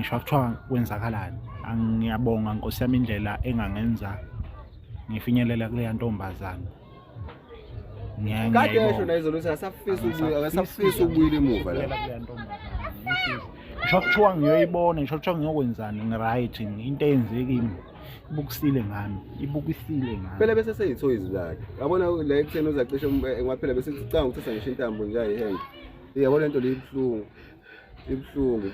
ngisho kuthiwa kwenzakalani ngiyabonga Nkosi yami indlela engangenza ngifinyelela kuleya ntombazana. Kade esho nayizolo akasafisa ukubuyela emuva la. Ngisho kuthiwa ngiyoyibona, ngisho kuthiwa ngiyokwenzani ngiright into eyenzeke kimi. Ibukisile ngami. Phela bese seyithoyizi lakhe. Yabona la ekutheni uzacisha ngaphela bese sicanga ukuthatha ngisho intambo nje ayihenge. Yabona lento leyibuhlungu. Ibuhlungu.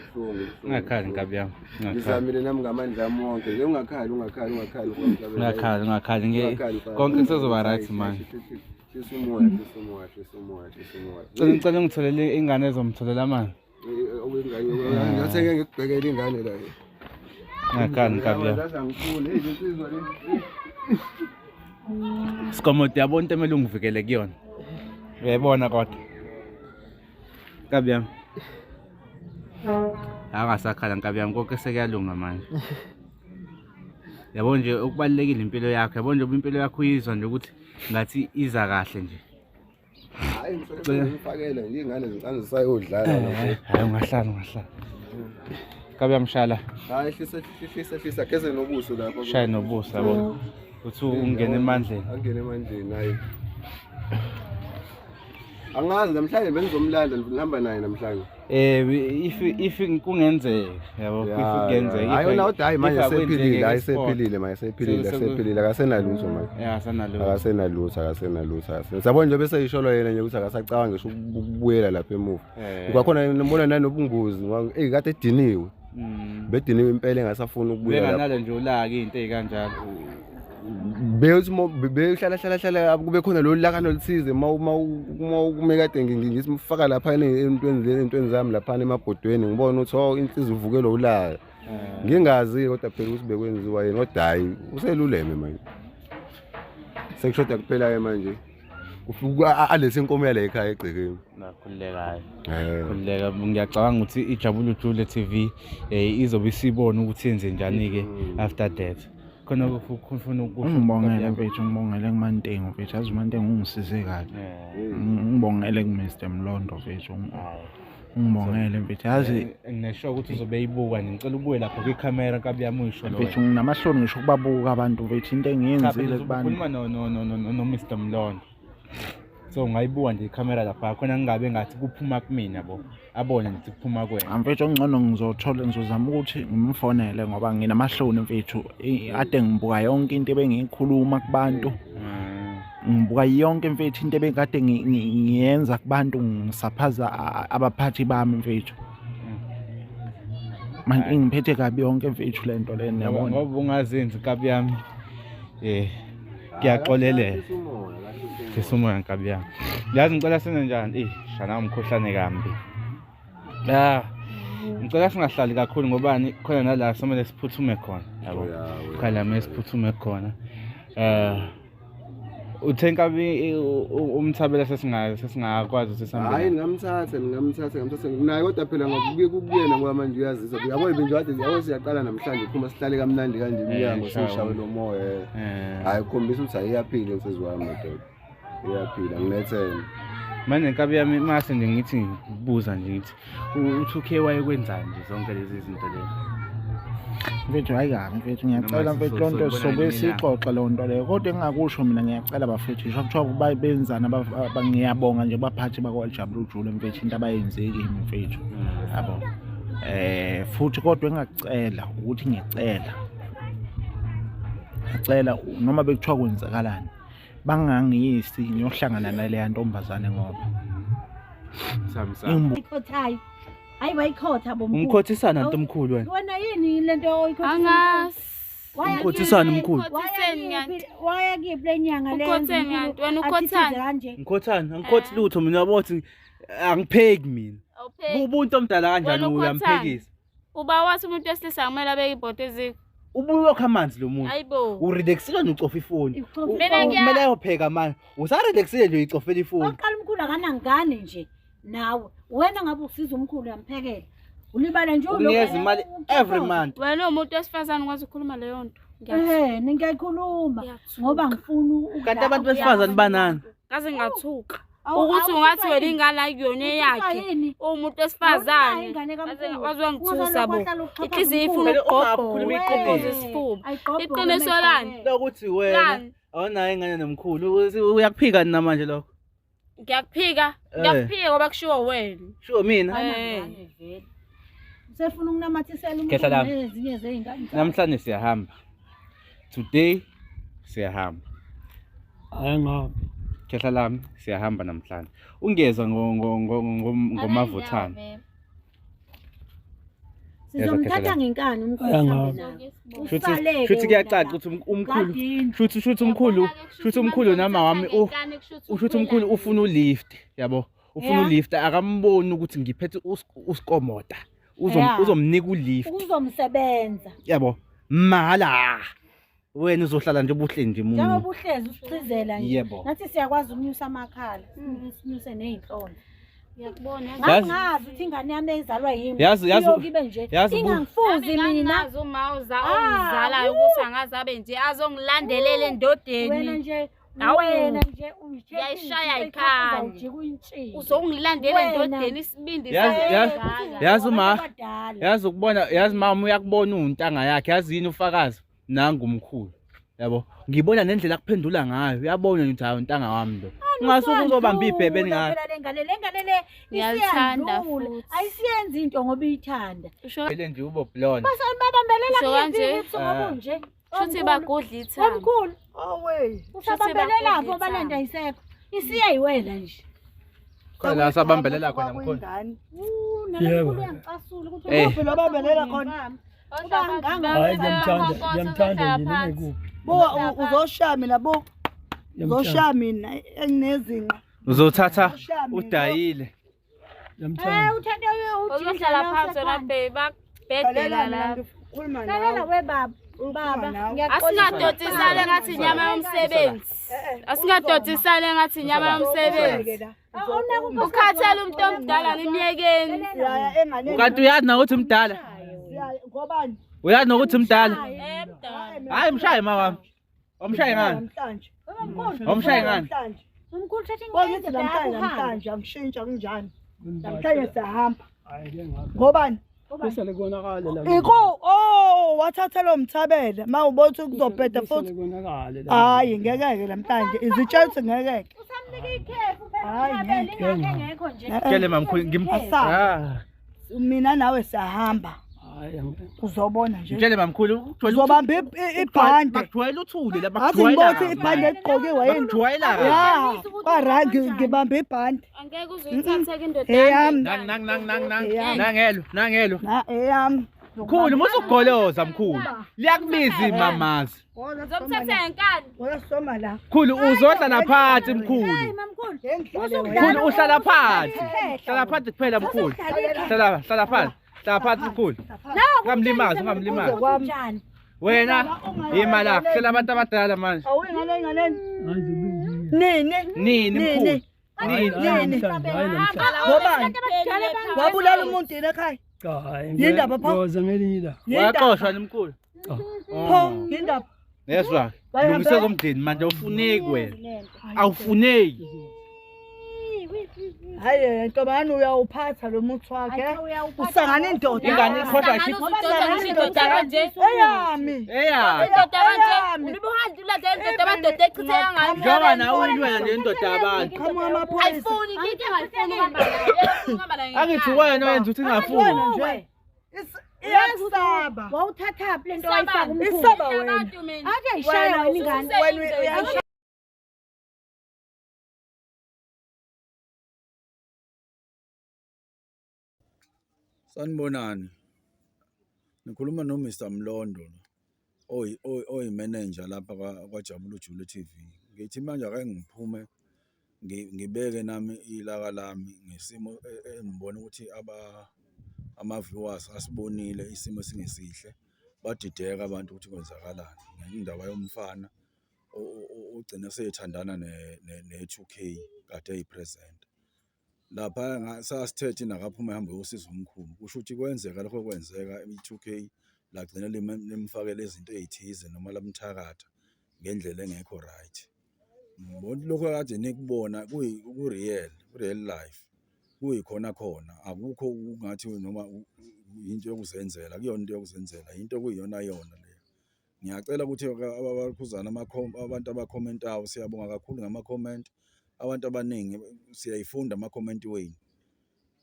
Ungakhali Nkabi yami. Ngizamile nami ngamandla ami wonke. Ungakhali. Ungakhali konke kuzoba right man. Sisumoya. Ngicela ngitholele ingane ezomtholela manje. Ngathi ngeke ngikubhekele ingane la. Ungakhali Nkabi yami. Sikomoto yabona into emele ungivikele kuyona. Uyayibona kodwa. Nkabi yami. Akasakhala Nkabi yami konke sekuyalunga manje. Yabona nje ukubalekile impilo yakho. Yabona nje impilo yakho uyizwa nje ukuthi ngathi iza kahle nje. Hayi ngifakela nje ingane zincane zisayodlala nje. Hayi ungahlala. Nkabi yami shala. Hayi hlisa geze nobuso lapho. Shaye nobuso yabo. Uthi ungene emandleni. Angene emandleni hayi. Angazi namhlanje bengizomlanda ngihamba naye namhlanje. If kungenzeka yabo if kungenzeka. Hayi na udayi manje sephilile akasenalutho manje. Akasenalutho. Sabona nje bese yisholo yena nje ukuthi akasacabanga ngisho ukubuyela lapha emuva. Kwakhona ngibona nanobungozi kade ediniwe. Bediniwe impela engasafuna ukubuyela. Benganalo nje ulaka into ezikanjalo. Beyohlala kube khona lo lakano lithize uma kade ngisimfaka lapha entweni zami lapha emabhodweni ngibona ukuthi inhliziyo ivukelo ulaka ngingazi kodwa phela ukuthi bekwenziwa yena kodwa hayi useluleme manje sekushoda kuphela manje ufika alesi inkomo yala ekhaya egcekeni nakhulekayo khuleka ngiyacabanga ukuthi iJabula Jule TV izobe isibona ukuthi yenze njani ke after that. Khona ufuna ukubongela mfethu ngibongele kuMantengo mfethu azi uMantengo ungisize kahle. Ngibongele kuMr Mlondo mfethu. Ngibongele mfethu yazi ngisho ukuthi uzobe yibuka ngicela ubuye lapha kwicamera Nkabi yami uyisho lo. Mfethu nginamahloni ngisho kubabuka abantu mfethu into engiyenzile kubantu. Ukhuluma no Mr Mlondo. So ngayibuka nje icamera lapha khona ngingabe ngathi kuphuma kumina bo. Abone ngithi kuphuma kwena. Mfethu ngcono ngizozama ukuthi ngimfonele ngoba nginamahloni mfethu ade ngibuka yonke into ebengiyikhuluma kubantu. Ngibuka yonke mfethu into ebekade ngiyenza kubantu ngisaphaza abaphathi bami mfethu. Manje ngiphethe kabi yonke mfethu lento lena yabona. Ngoba ungazenzi Nkabi yami. Ngiyaxolelela. Sisumoya Nkabi yami. Yazi ngicela senze njani? Shana umkhohlane kambi. Ngicela singahlali kakhulu ngobani khona nala somele siphuthume khona yabo. Khala mesiphuthume khona. Uthe Nkabi umthabela sesingakwazi ukuthi sihambe. Hayi ngamthatha naye kodwa phela ngokubuye kubuyena ngoba manje uyazisa yabo nje kade yabo siyaqala namhlanje uphuma sihlale kamnandi kanje umnyango sishawe nomoya. Hayi ukhombisa ukuthi ayiyaphila insizwa yami madoda. Iyaphila ngilethene. Manje Nkabi yami mase nje ngithi ngibuza nje ngithi uthi wayekwenzani nje zonke lezi zinto lezi. Mfethu hayi kabi mfethu ngiyacela mfethu lonto sobe sixoxa lonto leyo kodwa engakusho mina ngiyacela bafethu isho kuthiwa bayibenzana ngiyabonga nje baphathi bakwaJabula Jule mfethu into abayenzeki kimi mfethu yabo futhi kodwa engacela ukuthi ngicela noma bekuthiwa kwenzakalani bangangiyisi ngiyohlangana naleya ntombazane ngoba Ikhothayo hayi bayikhotha bomkhulu. Ungikothisana nanto omkhulu wena. Wena yini lento oyikhothisa? Angazi. Ungikothisana omkhulu. Waya kiphi lenyanga le? Ukhotheni kanti wena ukhothani? Ngikhothani angikhothi lutho mina yabothi angipheki mina. Ubuntu omdala kanjani uyamphekisa? Uba wathi umuntu wesilisa kumele abeke ibhodo eziko. Ubuye wakha amanzi lo muntu. Hayibo. Urelaxile ucofa ifoni. Mina kumele ayopheka manje. Usarelaxile nje uyicofela ifoni. Oqala umkhulu akanangane nje. Nawe wena ngabe usiza umkhulu uyamphekela. Ulibala nje unikeza imali every month. Wena umuntu wesifazane ukwazi ukukhuluma leyo nto. Ningayikhuluma ngoba ngifuna kanti abantu besifazane banani? Kaze ngathuka. ukuthi ungathi wena ingane ayikuyona eyakhe umuntu wesifazane wazongithusa bo inhliziyo ifuna ukugobhoza igobhoza isifuba iqiniso lani lokuthi wena awunayo ingane nomkhulu uyakuphika namanje lokho ngiyakuphika ngoba kushiwo wena sure mina usefuna ukunamathisela Khehla la. umuntu nezinye zey'ngane namhlanje siyahamba today siyahamba khehla lami siyahamba namhlanje ungeza ngomavuthana sizomthatha ngenkani umkhulu shuthi kuyacaca ukuthi umkhulu shuthi umkhulu nama wami ushuthi umkhulu ufuna ulift yabo ufuna ulift akamboni ukuthi ngiphethe usikomota uzomnika ulift uzomsebenza yabo mahala wena uzohlala nje ubuhle nje njengoba umuntu uhlezi usicizela nje Yebo. nathi siyakwazi ukunyusa amakhala sinyuse ney'nhlolo ngiyakubona ngazi ukuthi ingane yami ezalwa yimi Yazi- iyokibe nje yazi- ingangifuzi mina nazi uma ozalayo ukuthi angazi abe nje azongilandelela wena endodeni nje Awu. wena nje Uyayishaya ikhanda. ujike uyintshile uzongilandela Wena. endodeni isibindi yazi yazi ukubona yazi mama uyakubona untanga yakhe yazini ufakazi nanga umkhulu yabo ngibona nendlela akuphendula ngayo uyabona ukuthi hayi untanga wami lo ungasuke uzobamba ibhebeni ngayo lengane le Ngiyalithanda isiyandlula futhi. ayisiyenzi into ngoba iyithanda vele nje ube blonde babambelela Usho kanje? ngokunje shuthi bagudla ithanga omkhulu usabambelela pho balanda isekho isiyayiwela nje khona sabambelela khona mkhulu yebo uyangicasula ukuthi Eh. ukuphi lobambelela khona Hayi, ngiyamthanda yini nekuphi. Uzoshaya mina bo uzoshaya mina enginezinqa uzothatha udayile Ngiyamthanda. uthande uzohlala phansi wena babhedela lapha khuluma lalela nawe webaba baba asingadotsisane ngathi inyama yomsebenzi asingadotsisane ngathi inyama yomsebenzi ukhathele umuntu omdala nimyekeni siyaya enganeni kanti uyazi na ukuthi mdala ngobani uyazi nokuthi mdala emdala hayi mshaye mama wamshaye ngani namhlanje wamshaye ngani namhlanje umkhulu thatha bongithi ingane namhlanje angishintsha kunjani namhlanje siyahamba Hayi ke ngapha. ngobani Kusale konakale la. iko wathatha lo mthabela mawubothi kuzobheda futhi konakale la. hayi ngeke namhlanje izitshelisi ngeke usamnika ikhefu Hayi, phela engekho nje tshele mamkhulu Asaba. mina nawe siyahamba Hayi uzobona nje tshele mamkhulu uzobamba ibhande bakujwayela uthule la athi ngibothi ibhande eligqokiwe yini bakujwayela ya kwarangi ngibamba ibhande angeke uzuyithathe indoda eyami nangelo eyami mkhulu musugoloza mkhulu liyakubiza imamazi uzomthatha ngenkani Uyasoma la mkhulu uzohlala phansi mkhulu ngihlale mkhulu uhlala phansi hlala phansi kuphela mkhulu hlala phansi mkhulu ungamlimazi kunjani wena imali yakho hlela abantu abadala manje awuyingane inganeni nini mkhulu Hayi namhlanje. Hayi namhlanje. ngobani wabulala umuntu yini ekhaya Hayi. Yindaba pho? Ngoza ngelinye la. wayaxoshwa ni mkhulu pho yindaba yezwa lungise zomndeni manje awufuneki wena awufuneki hayi ntombazane uyawuphatha lo muthi wakhe usangana indoda ingane kodwa indoda kanje eyami eya indoda kanje ulibuhandi ulaze indoda amadoda echithe kangani njengoba nawe uyilwela nje indoda yabantu qhamuka amaphoyisa ayifuni ngike ngayifuni angithi wena wenza ukuthi ingafuni nje iyasaba wawuthathaphi lento wayifaka umkhulu isaba wena athi ayishaya wena ingane wena uyayishaya Sanibonani. Nikhuluma no Mr Mlondo oyi-manager lapha kwaJabulu Jule TV. Ngithi manje ake ngiphume ngibeke nami ilaka lami ngesimo engibona ukuthi ama-viewers asibonile isimo singesihle. Badideka abantu ukuthi kwenzakalani ngendaba yomfana ugcina sethandana ne2K kade eyipresent. Lapha sasithethe nakaphuma ehambe yosiza umkhulu kusho ukuthi kwenzeka lokho kwenzeka i2K lagcina limfakela izinto ezithize noma lamthakatha ngendlela engekho right ngibona lokho kade nikubona ku-real life kuyikhona khona akukho ungathi noma into yokuzenzela kuyona into yokuzenzela into kuyiyona yona leyo. Ngiyacela ukuthi abakhuzana abantu abakhomentayo siyabonga kakhulu ngama-comment abantu abaningi siyayifunda ama-comment wenu.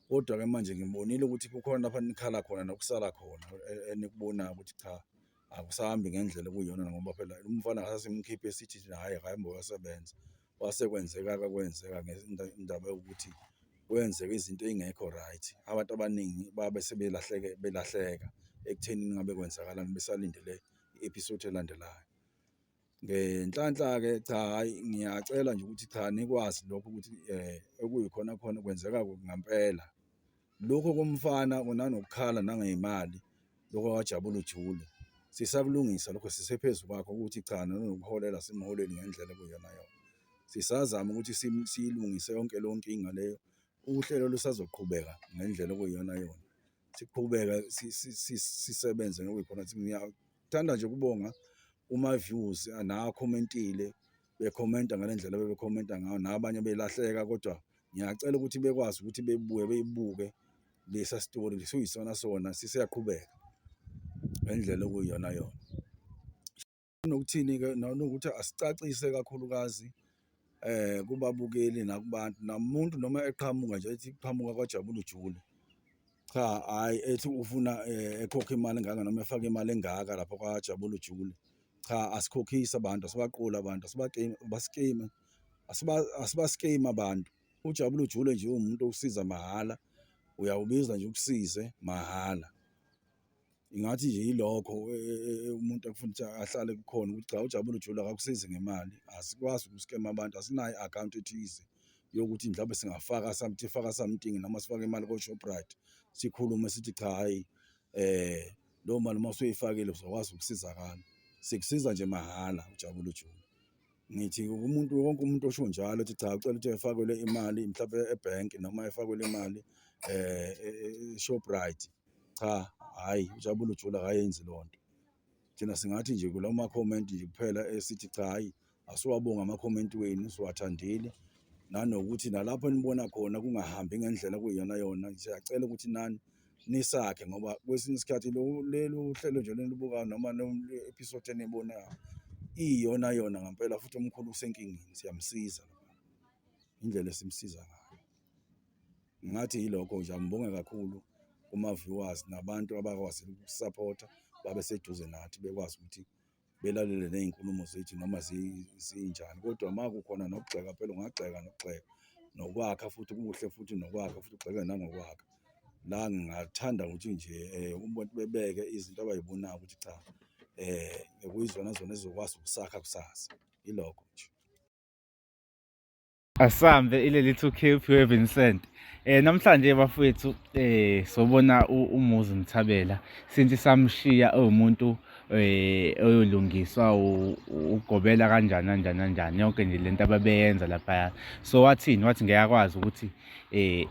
Kodwa-ke manje ngibonile ukuthi kukhona lapha nikhala khona nokusala khona enikubonayo ukuthi cha akusahambi ngendlela okuyiyona ngoba phela umfana akasimkhiphe sithi hayi akahambe wasebenza wasekwenzeka ngendaba yokuthi kwenzeka izinto ezingekho right. Abantu abaningi babe sebelahleka ekutheni ngabe kwenzakalani besalindele i-episode elandelayo. Ngenhlanhla-ke cha hayi ngiyacela nje ukuthi cha nikwazi lokho ukuthi okuyikhona khona kwenzeka ngampela. Lokho komfana kunanokukhala nangeyimali lokho kwajabula uJule sisakulungisa lokho sisephezulu kwakho ukuthi cha nokuholela simholeli ngendlela kuyona yona. Sisazama ukuthi siyilungise yonke le nkinga leyo. Uhlelo lusazoqhubeka ngendlela okuyiyona yona. Siqhubeka sisebenze ngokuyikhona. Ngiyathanda nje ukubonga uma-views na-commentile bekhomenta ngale ndlela bebekhomenta ngayo nabanye belahleka kodwa ngiyacela ukuthi bekwazi ukuthi beyibuke lesa story lesiyisona sona sisiyaqhubeka ngendlela okuyiyona yona. Nokuthini-ke nokuthi asicacise kakhulukazi kubabukeli nakubantu namuntu noma eqhamuka nje ethi iqhamuka kwajabula uJule cha hayi ethi ufuna ekhokha imali engaka noma efaka imali engaka lapho kwajabula uJule cha asikhokhise abantu asibaqula abantu asibaskeme abantu. UJabula uJule nje umuntu usiza mahhala uyawubiza nje ukusize mahhala. Ingathi nje yilokho umuntu akufuna ukuthi ahlale kukhona ukuthi cha uJabula uJule akakusizi ngemali. Asikwazi ukuskema abantu asinayo i-account ethize yokuthi mhlawumbe singafaka something noma sifake imali ko-Shoprite sikhulume sithi cha hayi lo mali masuyifakile uzokwazi ukusizakala. Sikusiza nje mahhala uJabula uJule. Ngithi wonke umuntu osho njalo ukuthi cha ucela ukuthi efakelwe imali mhlawumbe ebhenki noma efakelwe imali Shoprite cha hayi uJabula uJule akayenzi lonto. Thina singathi nje kula ma-comment nje kuphela esithi cha hayi asiwabonga ama-comment wenu siwathandile nanokuthi nalapho nibona khona kungahambi ngendlela kuyiyona yona siyacela ukuthi nani nisakhe ngoba kwesinye isikhathi lelo hlelo nje lenibukayo noma le-episode enibonayo iyona yona ngempela futhi omkhulu usenkingeni siyamsiza indlela esimsiza ngayo. Ngathi yilokho nje ngibonge kakhulu kuma-viewers nabantu abakwazi ukusupporta babe seduze nathi bekwazi ukuthi belalele nezinkulumo zethu noma zinjani kodwa makukhona nokugxeka phela ungagxeka nokwakha futhi kuhle futhi nokwakha futhi ugxeke nangokwakha. La ngingathanda ukuthi nje umuntu bebeke izinto abayibonayo ukuthi cha ekuyizona zona ezokwazi ukusakha kusasa ilokho nje. Asambe ileli 2K uphiwe Vincent. Namhlanje bafowethu sobona umuzi Mthabela since samshiya umuntu oyolungiswa ugobela kanjani yonke nje lento ababeyenza lapha. So wathi ngiyakwazi ukuthi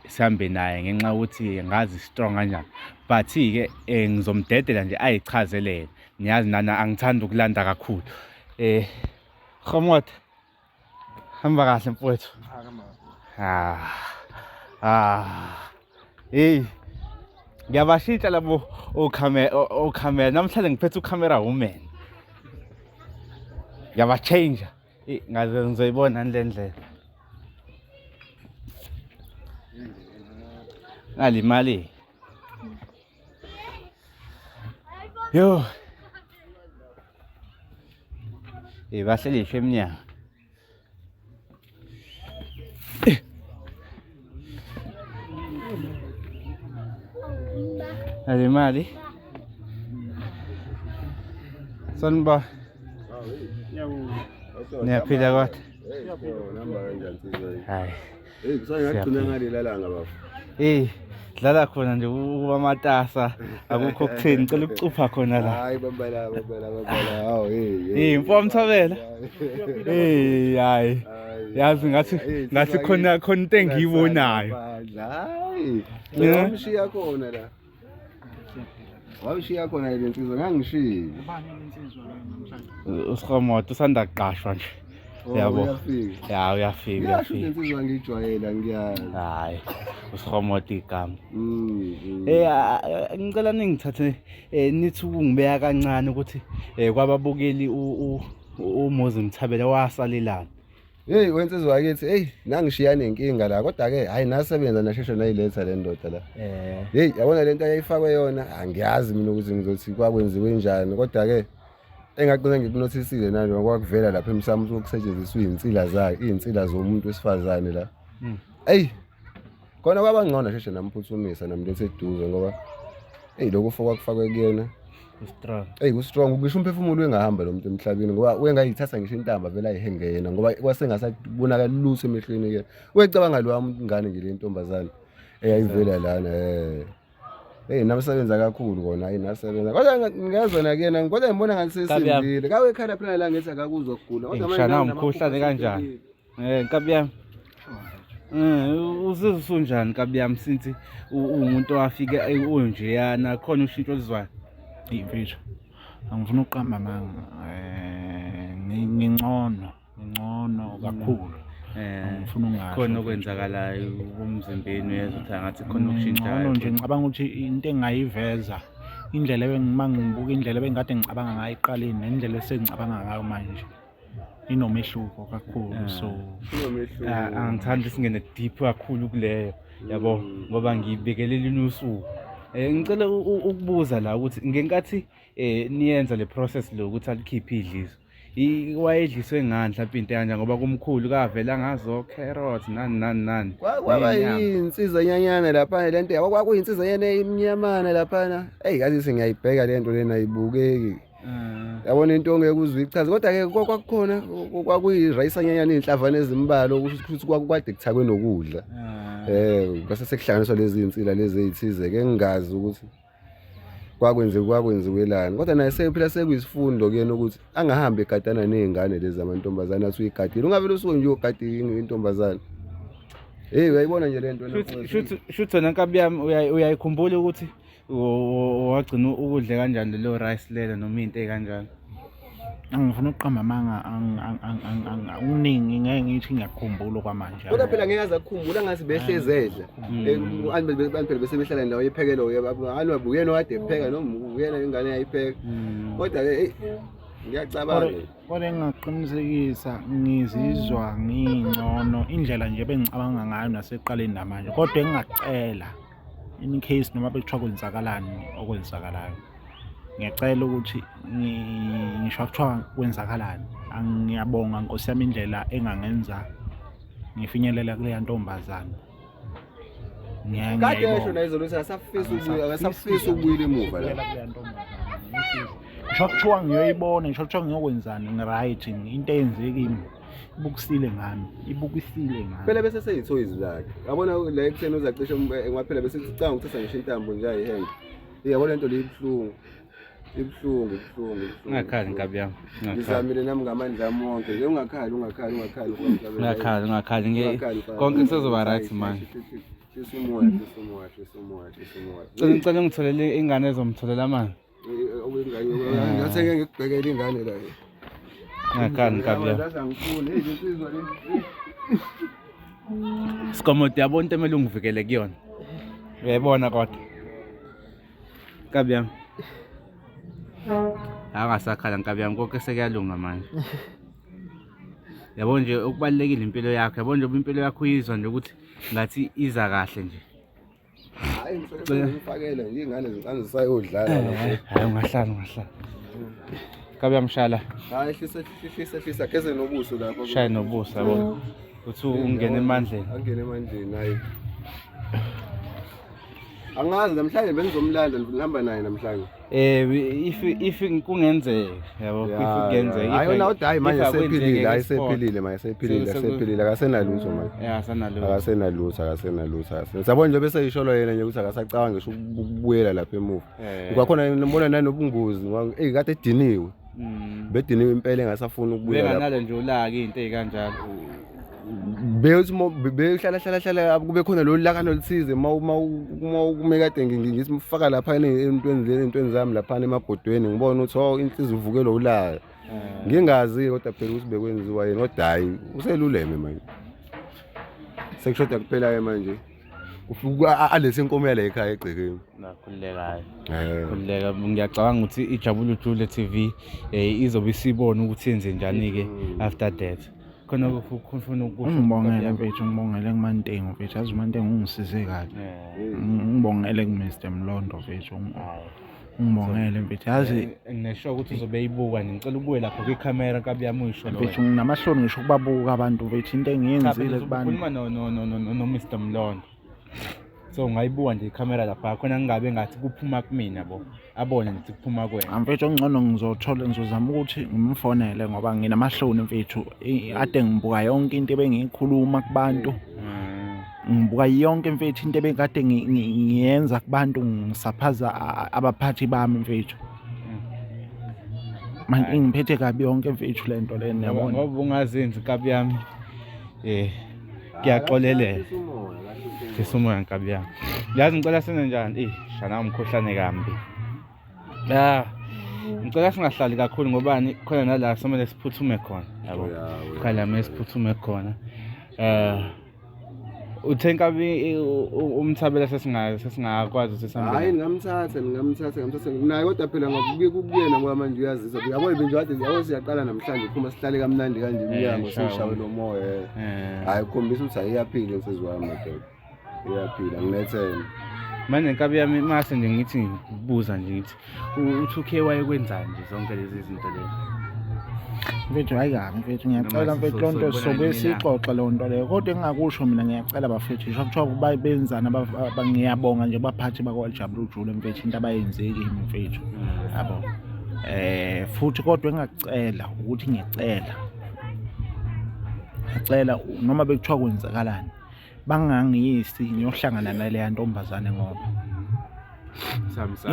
sihambe naye ngenxa ukuthi ngazi strong kanjani but ke ngizomdedela nje ayichazelele. Niyazi nana angithanda ukulanda kakhulu. Khamot hamba kahle mfowethu. Hey ngiyabashintsha labo ocamera namhlanje ngiphethe ucamera woman ngiyabachange ngaze ngizoyibona le ndlela ngalimali yo bahlelishe eminyaka alimali sonba niyaphila kodwa hayi kusayagcina ngalelanga bafo dlala khona nje kuba amatasa akukho kutheni ngicela ukucupha khona la hayi babala hawo mfo Mthabela hayi yazi ngathi khona into engiyibonayo hayi wamshiya khona la wamshiya khona le nsizwa ngangishiya Ubani insizwa namhlanje? uSikhomoto usanda kuqashwa nje Yabo. Uyafika. Ya uyafika Yasho uyafika. insizwa ngijwayela ngiyazi. Hayi usihomoda igama. Mm. Ngicela ningithathe nithi ukungibeka kancane ukuthi kwababukeli uMozi Mthabela wasalelana. Hey wensizwa yakithi hey nangishiya nenkinga la kodwa ke hayi nasebenza nasheshe nayiletha le ndoda la. Hey yabona lento ayifakwe yona angiyazi mina ukuthi ngizothi kwakwenziwe njani kodwa ke engaqina ngikunotisile nanje kwakuvela lapha emsamo ukusetshenziswa insila zomuntu wesifazane la. Hey khona kwabangcono sheshe namphuthumisa namlethe eduze ngoba hey lokho kufakwe kuyena Strong. hey ku-strong ngisho umphefumulo engahamba lo muntu emhlabeni ngoba uyengayithatha ngisho intamba vele ayihenge yena ngoba kwasengasabonakala lutho emehlweni ke uyecabanga lo wami ingane nje le ntombazane eyayivela lana hey namsebenza kakhulu kona hayi nasebenza kodwa ngiyazona kuyena kodwa ngibona ngathi sesindile kawe ekhala phela la ngithi akakuzwa ukugula kodwa manje ngishana umkhuhlane kanjani nkabi yami uzizwa usunjani nkabi yami since umuntu owafika unjeyana khona ushintsho oluzwayo Imfihlo angifuna ukuqamba manga ngingcono kakhulu ngifuna ungasho khona okwenzakalayo umzimbeni uyezwa ukuthi angathi khona okushintshayo nje ngicabanga ukuthi into engayiveza indlela ngibuka indlela ebengikade ngicabanga ngayo eqaleni nendlela esengicabanga ngayo manje inomehluko kakhulu so angithandi singene deep kakhulu kuleyo yabo ngoba ngibekelela usuku ngicela ukubuza la ukuthi ngenkathi niyenza le process lo ukuthi alikhiphe idliso wayedliswe ngani mhlawumbe into kanje ngoba kumkhulu kavela ngazo carrots nani kwaba yinsizwa nyanyana lapha lento yabo kwakuyinsizwa yena emnyamana lapha hey yazi singiyayibheka lento lena ayibukeki yabona into ongeke uzwe ichaze kodwa ke kwakukhona kwakuyirayisa nyanyana inhlavana ezimbalo ukuthi kwakwade kuthakwe nokudla base sekuhlanganiswa lezi insila lezi ezithize ke ngingazi ukuthi kwakwenziwelani kodwa naye sephila sekuyisifundo kuyena ukuthi angahambi egadana nezingane lezi zamantombazana athi uyigadile ungavele usuke nje ugadi intombazana hey uyayibona nje lento shuthi wena nkabi yami uyayikhumbula ukuthi wagcina ukudle kanjani lo rice lelo noma into ekanjani angifuna ukuqamba amanga uningi ngeke ngithi ngiyakhumbula kwamanje kodwa phela ngiyazi akukhumbula ngathi behlezedla abantu phela bese behlala ndawo yephekelo hani wabuyena wade epheka noma uyena ingane yayipheka kodwa ke ngiyacabanga kodwa engaqinisekisa ngizizwa ngingcono indlela nje bengicabanga ngayo naseqaleni namanje kodwa engacela in case noma bekuthiwa kwenzakalani okwenzakalayo ngiyacela ukuthi ngisho kuthiwa kwenzakalani ngiyabonga Nkosi yami indlela engangenza ngifinyelela kule ntombazana ngiyayibona nayizo akasafisa ukubuyela emuva la ngisho kuthiwa ngiyoyibona ngisho kuthiwa ngiyokwenzani ngiright into eyenzekile ibukisile ngami phela bese seyithoyizi lakhe yabona la ekutheni uzacisha ngaphela bese sicanga ukuthatha ngisho intambo nje ayihenge yabona lento leyibuhlungu ungakhali nkabi yami ngizamile nami ngamandla ami wonke nje ungakhali konke kusezoba right manje sisumoya ngicela ngitholele ingane ezomtholela manje ngathenge ngikubhekela ingane la ungakhali nkabi yami Sikomoda yabona into emele ungivikele kuyona uyayibona kodwa nkabi yami akasakhala nkabi yami konke sekuyalunga manje yabo nje okubalekile impilo yakho yabo nje impilo yakho uyizwa nje ukuthi ngathi iza kahle nje hayi ngifakela nje ingane zincane zisayodlala hayi ungahlala nkabi yami shala hayi hlisa keze nobuso lapho shaye nobuso yabo uthi ungene emandleni hayi angazi namhlanje bengizomlanda ngihamba naye namhlanje if kungenzeka yabo if kungenzeka hayi na hayi manje sephilile akasenalutho manje akasenalutho sabona nje bese yisholo yena nje ukuthi akasacabanga ngisho ukubuyela lapha emuva kwakhona ngibona nanobungozi kade ediniwe bediniwe impela engasafuna ukubuya lapha benganalo nje ulaka into ezikanjalo behlala kube khona lo lakano oluthize uma kade ngisimfaka lapha entweni zami lapha emabhodweni ngibona ukuthi inhliziyo ivukelo ulaka ngingazi kodwa phela ukuthi bekwenziwa yena kodwa hayi useluleme manje sekushoda kuphela manje ufika alesi inkomo yale ekhaya egcekeni nakhululekayo khululeka ngiyacabanga ukuthi iJabule Jule TV izobe isibona ukuthi yenze njani ke after that khona ufuna ukusho ngibongele mfethu ngibongele kuMantengo mfethu yazi uMantengo ungisize kahle ngibongele kuMr Mlondo mfethu ngibongele mfethu yazi ngisho ukuthi uzobe eyibuka ngicela ubuye lapho kwicamera kabiyami uyisho lo mfethu nginamahloni ngisho ukubabuka abantu mfethu into engiyenzile kubantu ukhuluma no Mr Mlondo so ngayibuka nje icamera lapha khona ngingabe ngathi kuphuma kumina yabo abone ngithi kuphuma kwena mfethu ngcono ngizozama ukuthi ngimfonele ngoba nginamahloni mfethu ade ngibuka yonke into ebengiyikhuluma kubantu ngibuka yonke mfethu into ebekade ngiyenza kubantu ngisaphaza abaphathi bami mfethu manje ngiphethe kabi yonke mfethu lento lena yabona ngoba ungazenzi kabi yami ngiyaxolelela sisumoya nkabi yami yazi ngicela sene njani shana umkhohlane kambi ngicela singahlali kakhulu ngobani khona nala somele siphuthume khona yabo khala mesiphuthume khona uthenkabi umthabela sesingakwazi ukuthi sihambe hayi ngingamthatha naye kodwa phela ngakubuye kubuyena ngoba manje uyazisa yabo benje wathi yabo siyaqala namhlanje phuma sihlale kamnandi kanje umnyango seshawe lo moya hayi ukhombisa ukuthi ayiyaphila insizwami madoda iyaphila nginethemba manje nkabi yami mase nje ngithi ngibuza nje ngithi u2K wayekwenzani nje zonke lezi zinto lezi mfethu hayi kabi mfethu ngiyacela mfethu lonto sobe sixoxa lonto leyo kodwa engakusho mina ngiyacela bafethu ngisho kuthiwa benzana ngiyabonga nje baphathi bakwaJabule Jule mfethu into abayenzeki mfethu yabo futhi kodwa engacela ukuthi ngiyacela noma bekuthiwa kwenzakalani bangangiyisi ngiyohlangana naleya ntombazane ngoba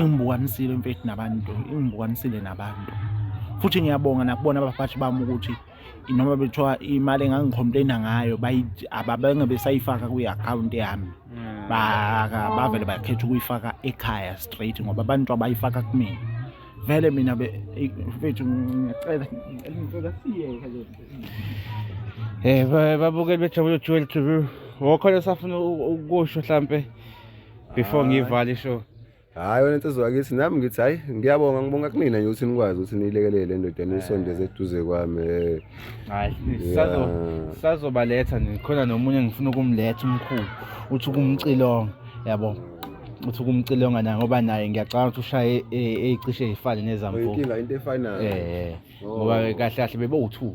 ingibukanisile mfethu nabantu futhi ngiyabonga nakubona abaphathi bami ukuthi noma bethiwa imali engangikhomplena ngayo ababenge besayifaka kwi-account yami bavele bakhetha ukuyifaka ekhaya straight ngoba abantu abayifaka kumina vele mina mfethu ngicela siyeke babukeli beJabule Jule TV wokhona safuna ukusho mhlambe before ngivale ishow hayi wena insizwa yakithi nami ngithi hayi ngibonga kunina nje ukuthi nikwazi ukuthi niyilekelele endoda nisondeze eduze kwami hayi sazobaletha khona nomunye ngifuna ukumletha umkhulu uthi ukumcilonga yabo uthi ukumcilonga naye ngoba naye ngiyacabanga ukuthi ushaye eyicishe ezifana nezamvu inkinga into efanayo ngoba kahle kahle bebo2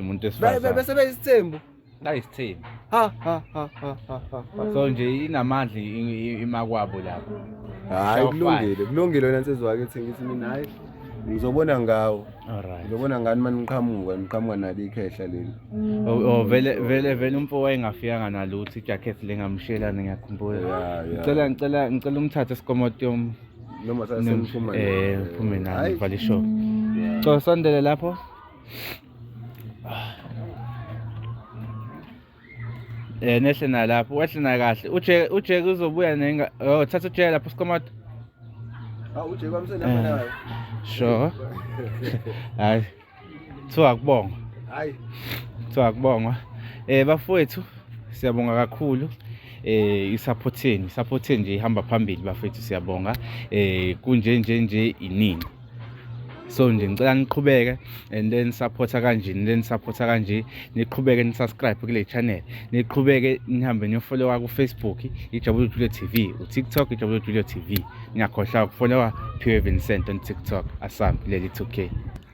umuntu esifana bese beyisithembu ayisithembu so nje inamandla imakwabo lapho hayi kulungile wena insizwa yakithi ngithi mina hayi ngizobona ngawo alright ngizobona ngani manje niqhamuka nalo ikhehla leli vele umfo wayengafikanga nalutho ijacket lengamshelana ngiyakhumbula ngicela umthathe esikomoto noma sasemphuma uphume nami vale show so sondele lapho nehlena lapho wehlena kahle uje uzobuya nenga thatha uje lapho sikomoto uje kwamsena nayo sure hayi akubonga bafowethu siyabonga kakhulu isupporteni nje ihamba phambili bafethu siyabonga kunje iningi so nje ngicela niqhubeke and then supporta kanje niqhubeke nisubscribe kule channel niqhubeke nihambe niyofollowa ku Facebook iJabule Jule TV uTikTok iJabule Jule TV ngiyakhohlwa ukufollowa Pure Vincent on TikTok asambe leli 2K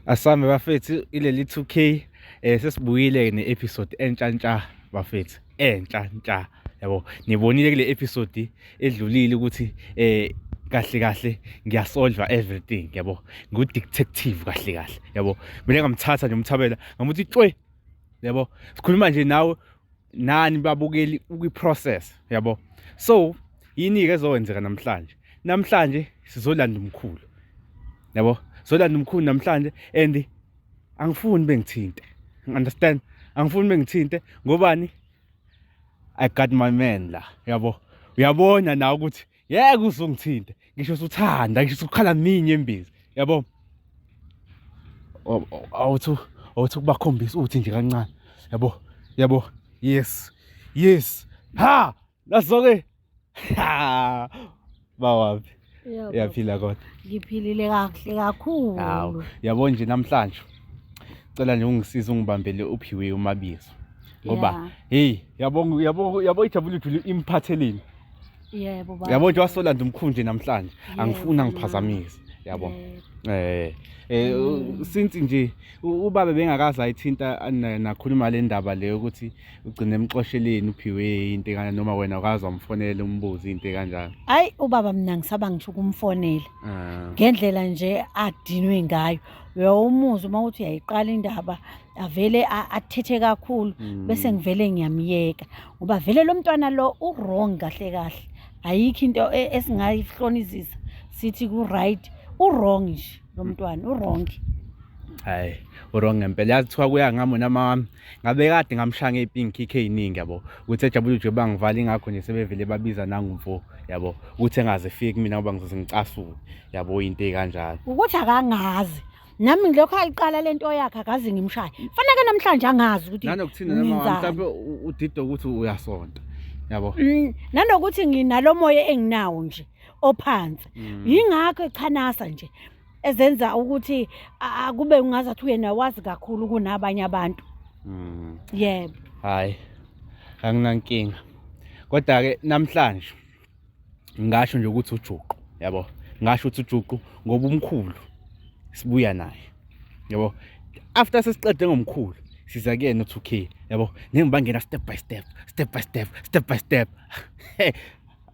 asambe bafethu ileli 2K sesibuyile neepisode entsha bafethu entsha yabo nibonile kule episode edlulile ukuthi kahle ngiyasolve everything yabo ngudetective kahle yabo mina ngamthatha nje umthabela ngamuthi tshwe yabo sikhuluma nje nawe nani babukeli ukwiprocess yabo so yini ke ezowenzeka namhlanje sizolanda umkhulu yabo sizolanda umkhulu namhlanje and angifuni bengithinte understand angifuni bengithinte ngobani I got my man la yabo uyabona nawe ukuthi yeke uzongithinta ngisho usuthanda ngisho ukukhala minye embizi yabo awuthi kubakhombisa uthi nje kancane yabo yes ha naso-ke ha bawaphi uyaphila kodwa Ngiphilile kahle kakhulu. hawu yabo nje namhlanje cela nje ungisize ungibambele uphiwe umabizo ngoba hey yabo ijabule ujule imphatheleni Yebo baba. yabo nje wasolanda umkhunje namhlanje angifuna ngiphazamise yabo since nje ubaba bengakazi ayithinta nakhuluma le ndaba leyo ukuthi ugcine emxosheleni uphiwe into ekanje noma wena ukazi wamfonela umbuzi into kanjalo Hayi ubaba mina ngisaba ngisho kumfonela. Ngendlela nje adinwe ngayo. Uyawumuza uma uthi uyayiqala indaba avele athethe kakhulu bese ngivele ngiyamyeka. Ngoba vele lo mntwana lo wrong kahle. Ayikho into esingayihlonizisa sithi ku right wrong nje lo mntwana wrong. Hayi wrong ngempela yazi kuthiwa kuya ngami nama wami ngabe kade ngamshaya ngepink ikhe eyiningi yabo ukuthi ejabule nje bangivala ingakho nje sebevele babiza nangumfo yabo ukuthi engaze fike kumina ngoba ngizoze ngicasuke yabo into ekanjalo Ukuthi akangazi. Nami ngilokho ayiqala lento yakhe akazi ngimshaya. Faneke namhlanje angazi ukuthi nanokuthina nama mhlawumbe udido ukuthi uyasonta yabo nanokuthi nginalo moya enginawo nje ophansi. Yingakho echanasa nje ezenza ukuthi akube ungazathi uyena wazi kakhulu kunabanye abantu. Yebo. Hayi anginankinga kodwa ke namhlanje ngasho nje ukuthi ujuqu yabo ngasho ukuthi ujuqu ngoba umkhulu sibuya naye yabo after sesiqede ngomkhulu siza kuyena u2K yabo nengibangena step by step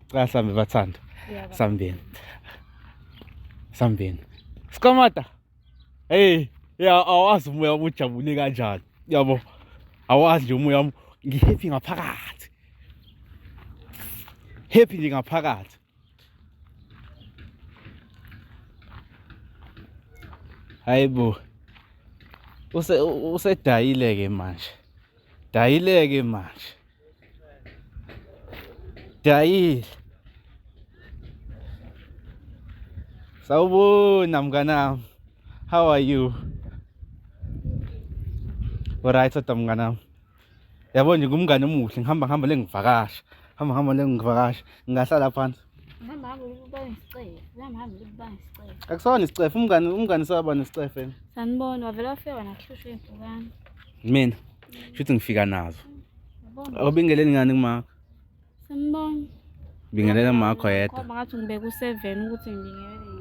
cha sambe bathanda sambeni sikamata hey ya awazi umoya wami ujabule kanjani yabo awazi nje umoya wami ngihappy ngaphakathi happy nje ngaphakathi hayibo usedayileke manje dayile sawubona mnganami how are you alright mnganami yabo nje ngumngane omuhle ngihamba lengivakasha ngingahlala phansi akusona isicefe umngane saba nesicefe sanibona wavela wafika nakuhlushwe impukane mina shuthi ngifika nazo awubingeleni ngani kumakho sanibona bingelela makho yedwa ngoba ngathi ngibeka u7 ukuthi ngibingelele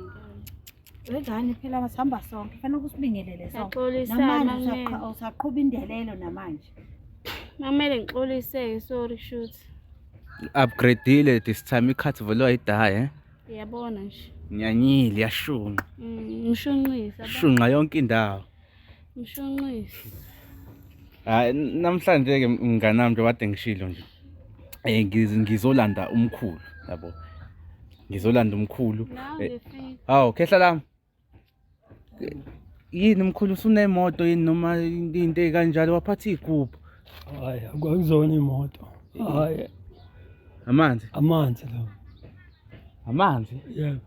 Wenzani phela masihamba sonke fanele ukusibingelele sonke. Yaxolisana Namanje usaqhuba indelelo namanje. Mamele ngixoliseke sorry shoot. Upgrade this time ikhathi vele wayidaye Uyabona nje. Nyanyile yashunqa. Mshunqisa. Shunqa yonke indawo. Mshunqisa. Hayi namhlanje ke mnganami nje wade ngishilo nje. Ngizolanda umkhulu yabo. Ngizolanda umkhulu. Hawu khehla lami. Yini mkhulu usunemoto yini noma into ekanjalo waphatha igubhu? Hayi akuzona imoto. Hayi amanzi lo. Amanzi? Yebo.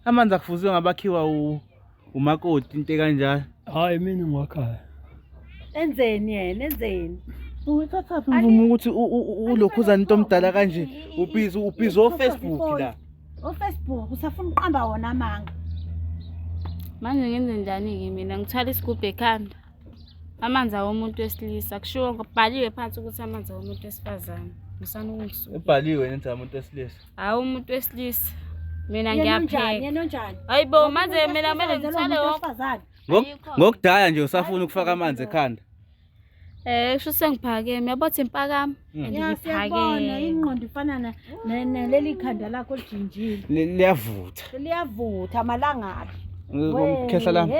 Amanzi akufuzwe ngabakhiwa umakoti into ekanjalo. Hayi mina ngiwakhaya. Enzeni yena enzeni? Uthatha mvumo ukuthi ulokhuzana into omdala kanje ubhizo oFacebook la. OFacebook usafuna uqamba wona amanga. Manje ngenze njani ke mina ngithwala isigubhu ekhanda. Amanzi awomuntu wesilisa kushiwo ngobhaliwe phansi ukuthi amanzi awomuntu wesifazane. Musana ungisuka. Ubhaliwe nenza umuntu wesilisa. Hayi umuntu wesilisa. Mina ngiyapheka. Yena njani? Hayibo manje mina kumele ngithwale wesifazane. Ngokudala nje usafuna ukufaka amanzi ekhanda. Kusho sengiphakeme yabothi impakama Ngiyabona ingqondo ifana naleli khanda lakho lijinjile. Liyavutha. Liyavutha amalangaphi. Khehla lami.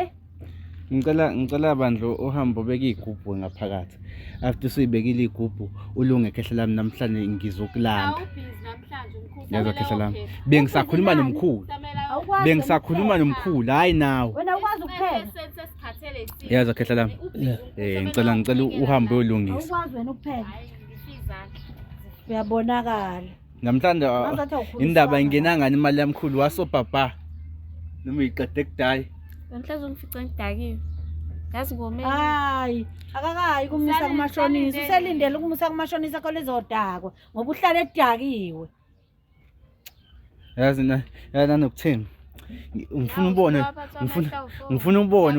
Ngicela bandlo uhambo beka igubhu ngaphakathi. After suyibekile igubhu ulunge khehla lami namhlanje ngizokulanda. Awubhizi namhlanje umkhulu. Yazi khehla lami. Bengisakhuluma nomkhulu. Bengisakhuluma nomkhulu hayi nawe. Wena ukwazi ukupheka? Sesikhathele isimo. Yazi khehla lami. Ngicela uhambe uyolungisa. Ukwazi wena ukupheka? Uyabonakala. Namhlanje indaba ingena ngani imali yamkhulu wasobaba. Noma iqede kudai. Namhlanje ungifica ngidakiwe. yazi ngomeni Hayi, akakayi kumisa kumashonisa. Uselindele ukumisa kumashonisa khona izodakwa ngoba uhlala edakiwe. Yazi nanokuthini ngifuna ubone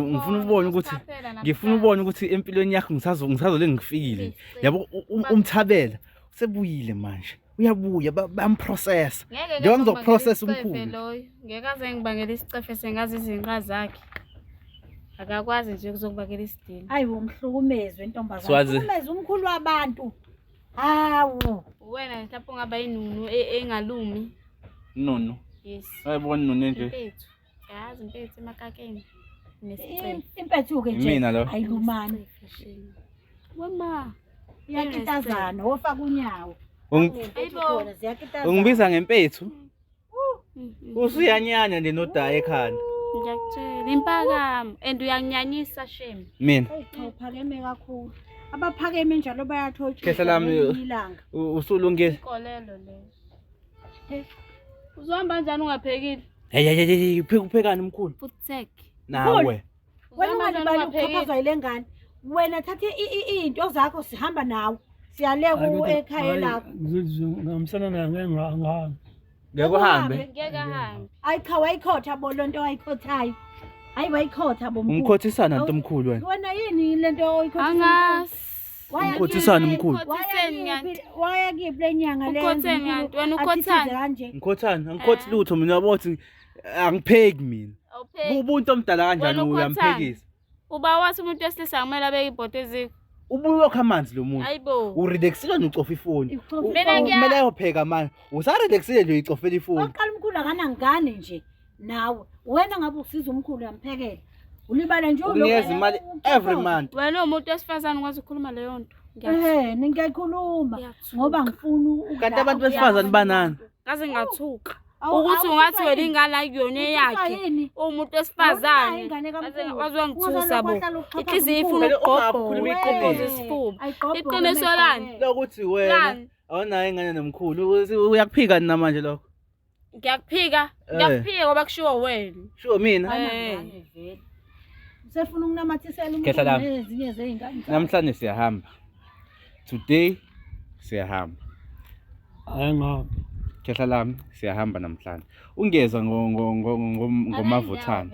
ukuthi empilweni yakho ngisazole ngifikile yabo umthabela usebuyile manje uyabuya bamprocess njengoba ngizoprocess umkhulu ngeke aze ngibangela isicefe sengazi izinqa zakhe akakwazi nje ukuzokubangela isidini Hayi umhlukumezwe intombazana umhlukumezwe umkhulu wabantu hawu wena mhlawumbe ungaba yinunu engalumi nono yes ayibona nono nje impethu yazi impethu emakakeni nesicefe impethu ke nje mina lo ayilumani wema yakitazana wofaka unyawo ayibo ungibiza ngempethu usuyanyanya nje nodayi ekhanda ngiyakutshela impakamo and uyanginyanyisa shame mina uphakeme kakhulu abaphakeme njalo bayathotsha khehla lami ilanga usulungile ikolelo le uzohamba kanjani ungaphekile hey uphekani mkhulu futsek nawe wena ungani ukuphaphazwa ile ngane wena thathe into zakho sihamba nawe siyaleka ekhaya lakho ngihambisana naye ngeke ngeke uhambe ngeke ahambe ayi cha wayikhotha bo lonto wayikhothayo hayi wayikhotha bo mkhulu umkhothisana nto mkhulu wena yini lento oyikhotha angas umkhothisana mkhulu waya kiphi lenyanga le ukhotheni kanti wena ukhothani kanje ngikhothani angikhothi lutho mina wabothi angipheki mina ubuntu omdala kanjani uyamphekisa uba wathi umuntu wesilisa kumele abeke ibhodo eziko ubuye wakha amanzi lo muntu hayibo urelaxile nocofa ifoni mina kumele ayopheka manje usarelaxile nje uyicofela ifoni oqala umkhulu akana ngane nje nawe wena ngabe usiza umkhulu uyamphekela ulibala nje unikeza imali every month wena umuntu wesifazane ukwazi ukukhuluma leyo nto ningayikhuluma ngoba ngifuna kanti abantu besifazane banani ngaze ngathuka ukuthi ungathi wena ingala kuyona yakhe umuntu wesifazane wazwa ngithusa bo inhliziyo ifuna ukugobhoza isifuba iqiniso lani lokuthi wena awunayo ingane nomkhulu uyakuphika namanje lokho ngiyakuphika ngoba kushiwo wena sure mina sefuna ukunamathisela umuntu nezinye zeingane namhlanje siyahamba today siyahamba ayanga khehla lami siyahamba namhlanje ungeza ngomavuthana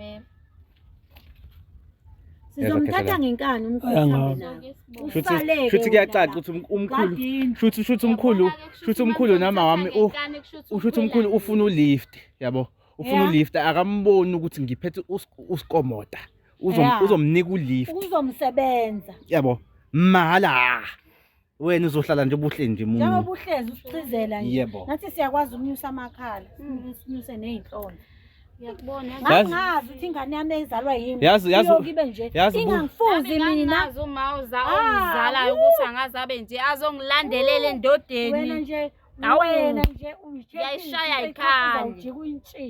sizomthatha ngenkani umkhulu shuthi kuyacaca ukuthi umkhulu nama wami ushuthi umkhulu ufuna ulift yabo ufuna ulift akamboni ukuthi ngiphethe usikomota uzomnika ulift uzomsebenza yabo mala wena uzohlala nje ubuhle nje umuntu njengoba uhlezi usichizela nje nathi siyakwazi ukunyusa amakhala sinyuse nezinhlolo ngiyakubona ngazi ukuthi ingane yami ezalwa yimi yazi kibe nje ingangifuzi mina uma uzalayo ukuthi angazabe nje azongilandelela endodeni wena nje uyayishaya ikhaya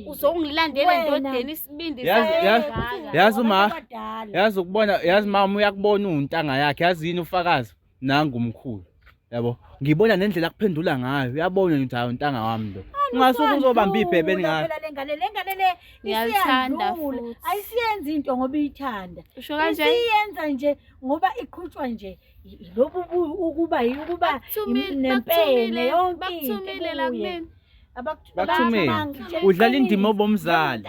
uzongilandela endodeni isibindi yazi ukubona yazi mama uyakubona untanga yakhe yazi yini ufakazi nangumkhulu yabo ngibona nendlela akuphendula ngayo uyabona ukuthi hayi untanga wami lo ungasuke uzobamba ibhebeni ngayo lengane le ngiyalithanda futhi ayisiyenzi into ngoba iyithanda usho kanje isiyenza nje ngoba iqhutshwa nje lobu ukuba nempene yonke bakuthumile la kumina bakuthumile udlala indima obomzali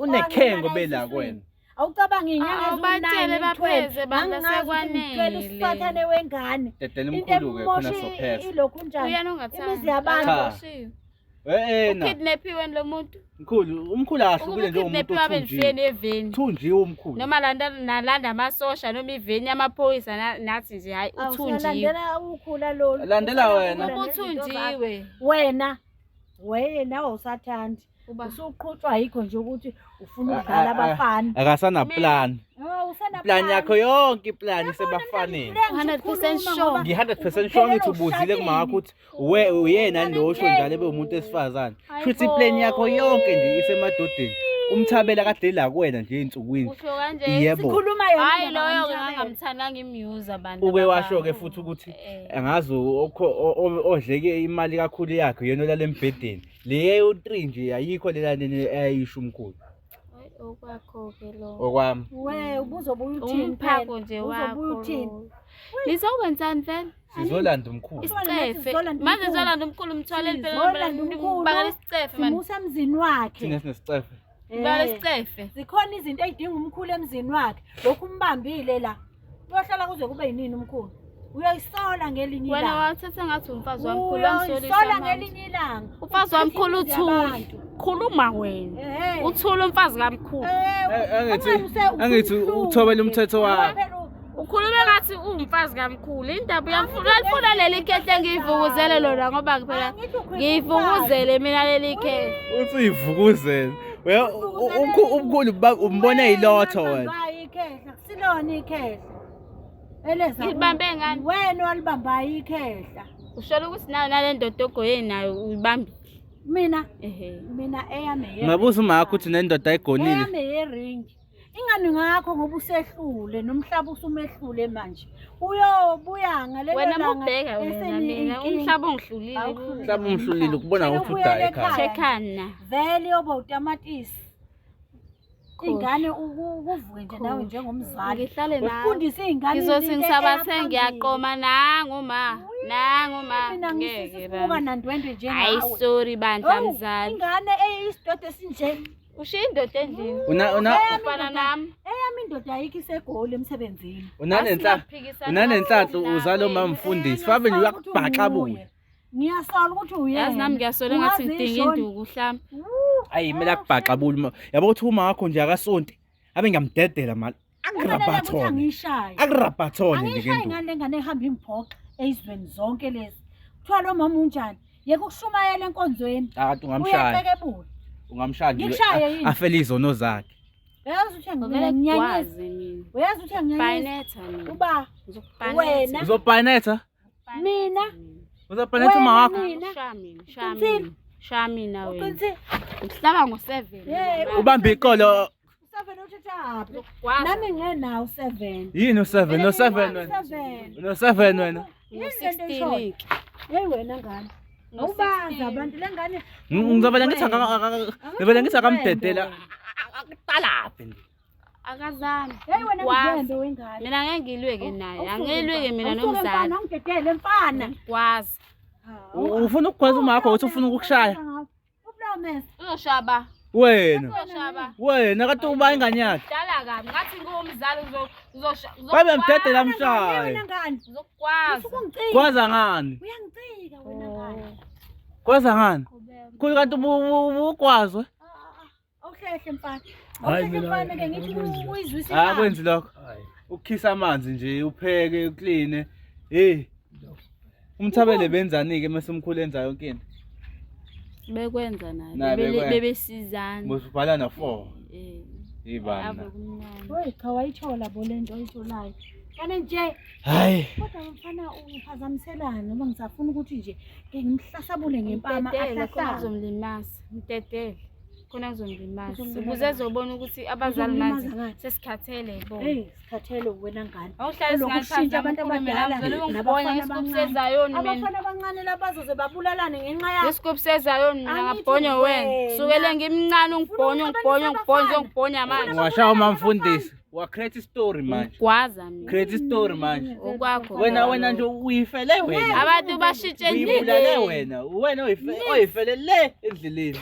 unekhengo bela kwena awucabanga inyanga ubatshele bapheze bangasekwanele usifathane wengane dedela umkhulu ke khona sopheza ilokhu njani uyena ungathanda imizi yabantu ukidnaphiwe lo muntu umkhulu ahlukile nje umuntu uthunjiwe umkhulu noma landa amasosha noma iveni yamaphoyisa nathi nje hayi uthunjiwe ukhula lolu landela wena ubuthunjiwe wena awusathandi usuqhutshwa yikho nje ukuthi ufuna ukudlala abafana akasana plan plan yakho yonke iplan sebafanele 100% sure ngi100% sure ukuthi ubuzile kumama ukuthi uyena ndosho njalo beumuntu esifazane futhi iplan yakho yonke nje isemadodeni umthabela kade la kuwena nje insukwini usho kanje yebo sikhuluma yona hayi loyo ngangamthandanga imuse abantu uke washo ke futhi ukuthi angazi odleke imali kakhulu yakhe yena olale embhedeni leyo 3 nje ayikho lela nene ayisho umkhulu Okwakho-ke lo. okwami. We ubuzobuya uthini Umphako nje uzobuya wakho. uthini lo. Lizokwenzani vele? Sizolanda umkhulu. Isicefe. Manje sizolanda umkhulu umthwalele Sizolanda umkhulu. Bakala isicefe manje. simusa emzini wakhe Thina sinesicefe. Bakala isicefe. zikhona izinto ezidinga umkhulu emzini wakhe lokhu umbambile la uyohlala kuze kube yinini umkhulu uyoyisola ngelinye Wena ilanga wathatha ngathi umfazi wamkhulu wangisolisa uyoyisola manje. ngelinye ilanga Umfazi wamkhulu uthule. Khuluma wena. Uthule umfazi kamkhulu. Angithi uthobela umthetho wakhe. Ukhulume ngathi uwumfazi kamkhulu. Indaba uyalifuna leli khehle ngiyivukuzele lona ngoba phela ngiyivukuzele mina leli khehle. Uthi uyivukuzele. Umkhulu umbona yilotho wena. ikhehla silona ikhehla eleza Ilibambe ngani? wena walibambayo ikhehla Ushola ukuthi nayo nale ndoda ogoye nayo uyibambile. mina Ehe. mina eyame Ngabuza umakho uthi nendoda ayigonile. eyame yeringi ingani ngakho ngoba usehlule nomhlaba usumehlule manje uyobuya ngalelo Wena mubheka wena mina umhlaba ongihlulile. Mhlawumbe umhlulile ukubona ukuthi udaya ekhaya. Chekhana. vele yoba utamatisi ingane ukuvuke nje nawe njengomzali Ngihlale nawe. ufundise ingane Ngizothi ngisabathe ngiyaqoma nangu ma. Nangu ma. mina Ngeke ngisifuka ba. nandwendwe njengawe Hayi sorry bandla Oh, mzali. ingane eyisidoda esinje Ushiya indoda endlini. Ufana nami. eyami indoda ayikho isegoli emsebenzini Unanenhlanhla uzalo mamfundisi. Fabe nje uyakubhaxa buya. ngiyasola ukuthi Yazi nami ngiyasola ngathi ngidinga induku mhlawumbe. Ayi mina kubhaxa bulu. Yabo ukuthi uma wakho nje akasonti. Abe ngamdedela mali. Agrabathone. angishaya Agrabathone nje angishaya kenduku. ingane lengane ehamba imphoqa ezweni zonke lezi kuthiwa lo mama unjani yeke ukushumayela enkonzweni Akade ungamshaya. uyaqekebula Ungamshaya Ngikushaye yini? afele izono zakhe. uyazi ukuthi Ngivele nginyanyisa ngikwazi mina. uyazi ukuthi nginyanyisa Bayinetha mina. uba Ngizokubhanetha. wena Uzopayinetha? mina Uzopayinetha uma wakho. mina Shamina. Uqinisile? Shamina wena. uqinisile Ngihlaba ngo7. Ubambe iqolo. u7 uthatha Gwaza. nami ngenawo 7 Yini u7 no7 wena? 7 No7 wena. No16. hey wena ngane ubaza abantu lengane Ngizobela ngithi akamdedela. Akutalaphe nje. Akazami. hey wena Gwaza. ngizembe wengane Mina ngeke ngilweke naye. Angilweke mina nomzali. ungidedele mfana Gwaza. Ufuna ukugwaza uma wakho uthi ufuna ukukushaya. upromise Uzoshaba. Wena. Uzoshaba. Wena kade uba ingane yakhe. Dala kabi ngathi ngumzali Babe mdedela mshaye. wena ngane uzokwazi. usukungicika Kwaza ngani? uyangicika wena ngane Kwaza ngani? Kuyi kanti ubukwazwe. awuhlehle mfana Hayi, awuhlehle mina- mfana ke ngithi uyizwisa Akwenzi lokho. Ukhisa amanzi nje upheke ukline. Hey. Umthabele benzani ke mase umkhulu enza yonke into. Bekwenza Naye naye. bekwenza. Bebesizana. Musubhala na 4. Eh. Ibana. Ave kumnandi. Oy, cha wayithola bo lento oyitholayo. Kana nje Hayi. kodwa mfana ungiphazamiselana noma ngisafuna ukuthi nje ke ngimhlasabule ngempama Mdedele khona ahlahla. kuzomlimaza. Mdedele. Khona kuzomlimaza. Kuzomlimaza. Ukuze ezobona ukuthi abazali Kuzomlimaza manje ngani? sesikhathele yibona. Hey, sikhathele wena ngane. Awuhlale Lokushintsha abantu abadala ngibona ngesikuphi sezayoni mina. abafana abancane labazoze babulalane ngenxa yakho. Ngesikuphi sezayoni mina Angithi ngabhonya wena. wena. Sukele ngimncane ungibhonya ungibhonya manje. Ngwashaya umamfundisi. Wa create story manje. Gwaza mina. Create story manje. Okwakho. Wena nje uyifele wena. Abantu bashintshe Uyibulale endleleni. wena. Wena oyifele le endleleni.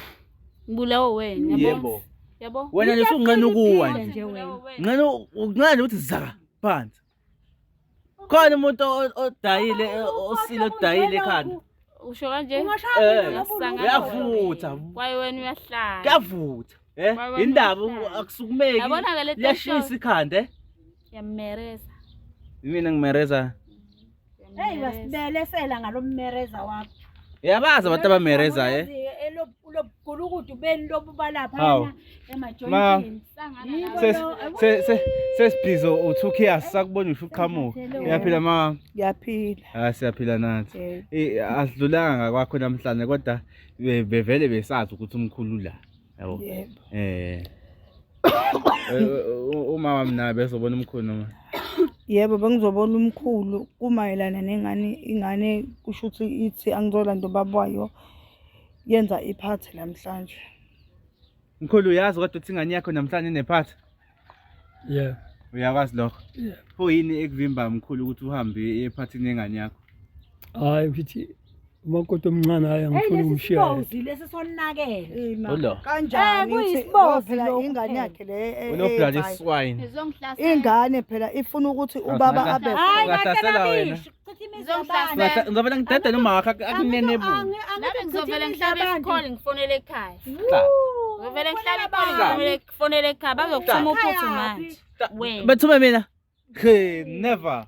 Mbulawo wena. Yebo. Yabo. Wena nje usungqena ukuwa nje. Nje wena. Ngqena ukuthi zaka phansi. Khona umuntu odayile osile odayile ekhanda. Usho kanje? Ungashaya Uyavutha. Kwaye wena uyahlala. Kuyavutha. Indaba akusukumeki. Yabona-ke le Liyashisa ikhanda Yamereza. Mina ngimereza. Hey, basibelesela ngalommereza wakho. Yabazi abantu abamereza Elobugulukudu beni lobubalapha Hawu. yana emajointini. Sesibhizo uThukias sakubona usho uqhamuka. Uyaphila mama? Ngiyaphila. Siyaphila nathi. Asidlulanga ngakwakho namhlanje kodwa bevele besazi ukuthi umkhulu la. Yabo. Umama mina bezobona umkhulu noma. Yebo bengizobona umkhulu kumayelana ingane kusho ukuthi ithi angizolanda babwayo yenza iphathi namhlanje. Mkhulu uyazi kodwa uthi ingane yakho namhlanje inephatha. Yeah. Uyakwazi lokho? Yeah. Pho yini ekuvimba mkhulu ukuthi uhambe ephathini yengane yakho? Hayi mfethu umakoti omncane hayi angifuni ukumshiya. Hey lesi sonakele. Ulo. Kanjani kuyisibozi phela lokho ingane phela. yakhe le Unoblood swine. Ngizongihlasela. ingane phela ifuna ukuthi ubaba abe Hayi Ungahlasela wena. Ngizongihlasela. Ngizovela ngidede noma wakho akunene bu. Nami ngizovela ngihlabe isikhole ngifonele ekhaya. Cha. Ngizovela ngihlabe isikhole ngifonele ekhaya bazokuthuma uphuthu manje. Wena. Bethume mina. Never.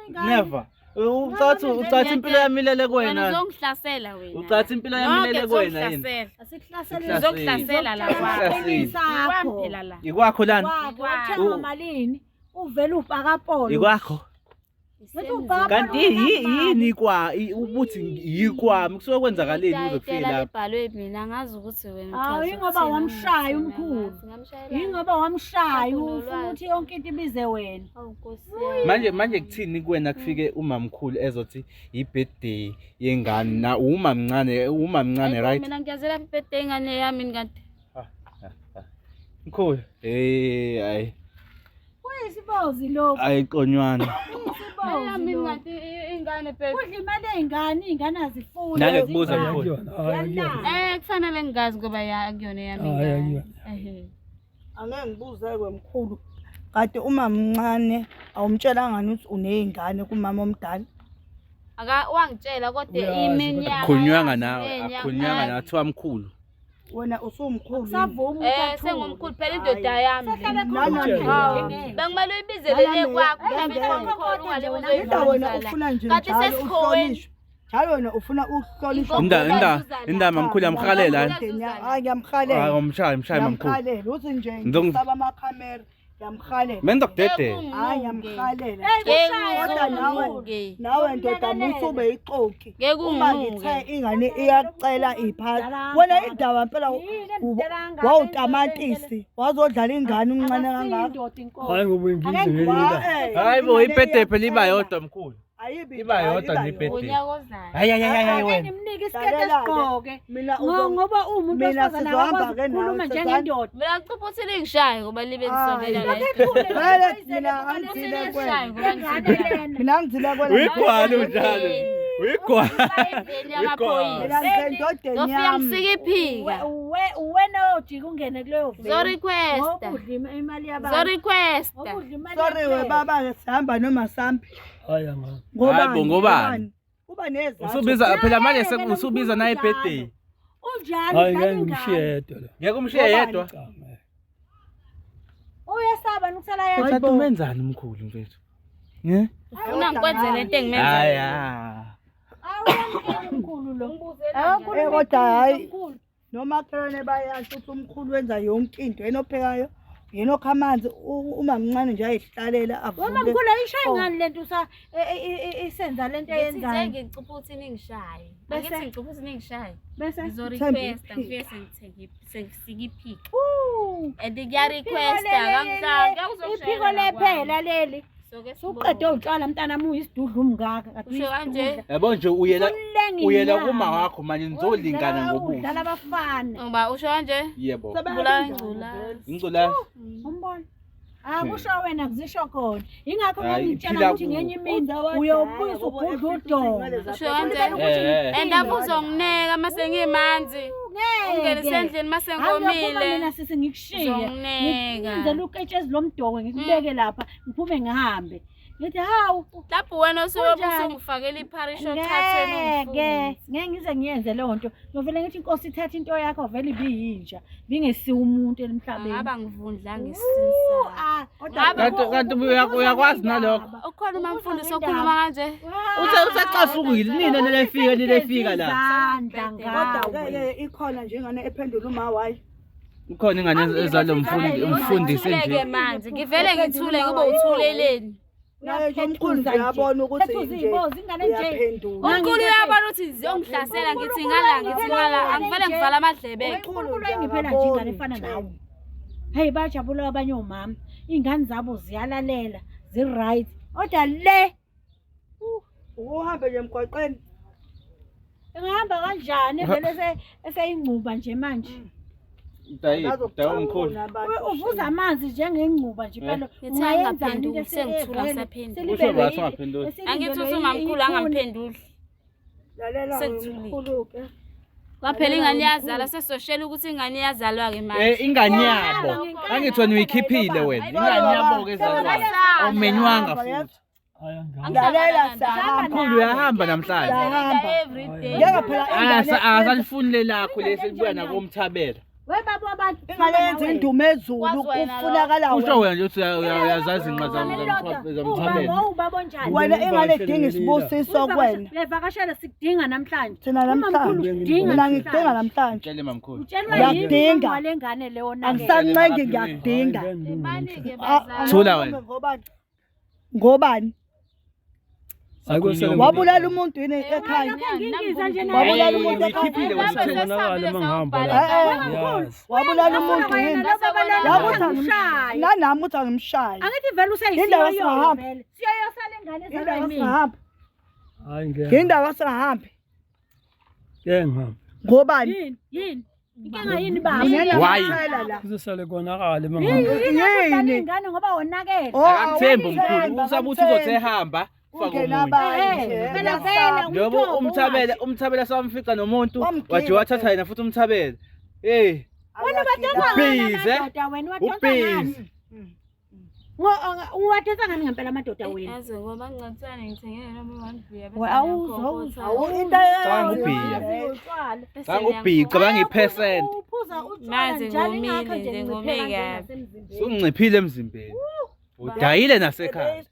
Never. Ucathi impilo yami ilele kuwena. Uzongihlasela wena. Ucathi impilo yami ilele kuwena yini? Ngizongihlasela la Sakho. phela la. Ikwakho lana. Wathenga malini? Uvela ubhakapolo. Ikwakho. Kanti yini ubuthi yikwami kusuke kwenzakaleni uzofika lapha. Ibhalwe mina ngazi ukuthi wena Hayi ingoba wamshaya umkhulu. Ingoba wamshaya ufuna ukuthi yonke into ibize wena. Manje kuthini kuwena kufike umamkhulu ezothi i-birthday yengane na umamncane right? Mina ngiyazela birthday ingane yami ngade. Mkhulu. Hayi. Kuyisibozi lokho. Ayiqonywana. Mina ngade ingane baby. Kudla imali ey'ngane iy'ngane azifuni. Nake kubuza mkhulu. Kufanele ngigazi ngoba akuyona yami ingane. angeke ngibuze-ke mkhulu kade uma mncane awumtshelanga ukuthi uney'ngane kumama omdala Wangitshela kodwa iminyaka. Akhulunywanga nawe thiwa mkhulu. wena usumkhulu Savuma Sengumkhulu phela indoda yami. Bengimele uyibizele le kwakho. Inda wena ufuna nje njalo uhlonishwe njalo wena ufuna ukuhlonishwa Indaba mkhulu yamkhalela. hayi ngiyamkhalela Hayi umshayi mamkhulu. ngiyamkhalela uthi nje ngisaba amakhamera ngiyamkhalela Menda kudede. hayi ngiyamkhalela Kodwa nawe ndoda musube ixoki Ngeke uma unguke. ngithe ingane iyacela iphatha wena indaba mpela wawutamatisi wazodlala ingane umncane kangaka Hayi ngoba ingize ngelila. Hayi bo ibirthday phela iba yodwa mkhulu. ayibi Iba yodwa nje ibirthday. Unyaka ozayo. Hayi wena. Ngimnike isikete esigqoke. mina Ngoba umuntu mina wesifazane sizohamba akwazi ke ukukhuluma nawe njengendoda. Mina ngicupha ukuthi lingishaye ngoba libe lisovela la. mina angizile kwena mina ngizile kwena Uyigwala unjalo. Uyigwala. mina ngizendodeni Ngofika yami ngisikiphika. Wena ojika ungene kuleyo vele. Zorequesta. Ngokudla imali yabantu. Zorequesta. Ngokudla imali sorry we baba sihamba noma sambi Hayi angani. ngobani? kuba nezathu Usubiza phela manje usubiza naye birthday. Unjani? Hayi ngeke ngimshiye yedwa la. Ngeke umshiye yedwa. Uyasaba nukusala yedwa. Uthi umenzani mkhulu mfethu? Ne? Ufuna ngikwenzele into engimenza. Haya. Awuyamkela umkhulu lo. kodwa hayi noma khelwane bayasho ukuthi umkhulu wenza yonke into yena ophekayo yena okha amanzi uma mncane nje ayihlalela Uma avuke mkhulu ayishayi ngani lento isenza lento Ngithi eyenzayo. ngicupha ukuthi ningishaye. Bese? Ngithi ngicupha ukuthi ningishaye. Bese Ngizorequesta ngifike sengisikiphika. And ngiyarequesta iphiko lephela leli. Suqede utshwala mntana mu isidudlu umngaka. Usho kanje. Yabo nje uyela kuma wakho manje nizolingana ngobuso. Dlala abafana. Ngoba usho kanje. Yebo. Bula ingcula. Ingcula. Umbona? Kusho wena kuzisho khona. Ingakho Hayi, ngitshela phila ukuthi ngenye imini uyobuyisa ugudla udonga. Usho kanje. Endaba uzongineka mase ngimanzi. Ungenise endlini mase ngomile. Mina sisi ngikushiye. Uzongineka. Ngizela uketshezi lomdoko ngikubeke lapha ngiphume ngihambe. Ngithi hawu Lapho wena usungifakela iparish ochatheni ngeke ngize ngiyenze leyo nto. Ngivele ngithi inkosi ithatha into yakho vele ibiyinja. Bingesiwe umuntu emhlabeni. Ngaba ngivundla ngesinsa. Kanti uyakwazi nalokho. Ukhona umfundisi okhuluma kanje. Uthe xa sukile nina nilefika la. kodwa-ke ikhona njengane ephendula umawayi Ukhona ingane ezalo umfundisi nje. Ngeke manje ngivele ngithule ngoba uthuleleni. naye nje umkhulu nje uyabona ukuthi nje uyaphendula Unkulu uyabona ukuthi ziyongihlasela ngithi ngala angivele ngivala amadlebe. Unkulunkulu engiphela nje ingane efana nawe. Hey bajabula abanye omama. Ingane zabo ziyalalela, zi-right. Kodwa le uhambe nje emgwaqeni engahamba kanjani vele eseyingcuba nje manje. omkhulu. Uvuza amanzi njengengcuba nje phela. Ngithangaphenduli sengithula saphendula. Usho bathi ungaphenduli. Angithi usumamkhulu angamphenduli. lalela Sengithulile. mkhulu ke Kwaphela ingane iyazala sesoshela ukuthi ingane iyazalwa ke manje. Ingane yabo. Angithi wena uyikhiphile wena. Ingane yabo ke zalwayo. Awumenywanga futhi. lalela sahamba Mkhulu uyahamba namhlanje. sahamba Every day. ngeke phela Asalifuni lakho lesi libuya nakomthabela. Webaba abantu ingalenza indumo ezulu kufunakala Usho wena nje ukuthi uyazazi inqa zamthabela. ubaba onjani? wena ingane idinga isibusiso kwena Levakashela sikudinga namhlanje. thina namhlanje mina ngidinga namhlanje Tshele mamkhulu. Utshelwa Ngiyakudinga. wale ngane leyo nake. angisancengi ngiyakudinga Bani-ke Ah, bazali? Thula wena. ngobani Ayikho wabulala umuntu yini ekhaya Ngingizwa nje wabulala umuntu Uyikhiphile wena Sitheni bonakala mangihamba Yes. wabulala umuntu yini nanami uthi angimshayi Angithi vele Indawo usayisiyo singahamba. vele. Siyayosala ingane indawo zami mina. singahamba Hayi ngeke indawo singahambi ngihamba. ngobani Yini? Inkinga yini baba? Why? la Kuzosale konakala mangihamba. yini Ingane ngoba wonakele. Akakuthembi umkhulu. Usaba uthi uzothi ehamba. ungena Phela vele Njengoba umthabela samfica nomuntu Wamkhipha. waje wathatha yena futhi umthabela. Hey, Wena batonga Ubhize. amadoda wena watonga ngani? ubhizi. Uwathesa ngani ngempela amadoda wena? Yazi ngoba ngincane ngithengele noma 1 beer We, awuzwa. Sangubhica bangiphesenti. Uphuza utshwala Nazi njalo ngomile ingakho nje nje, ngiphela ngome nje kabi. nasemzimbeni. Sunginciphile emzimbeni. Udayile nasekhaya.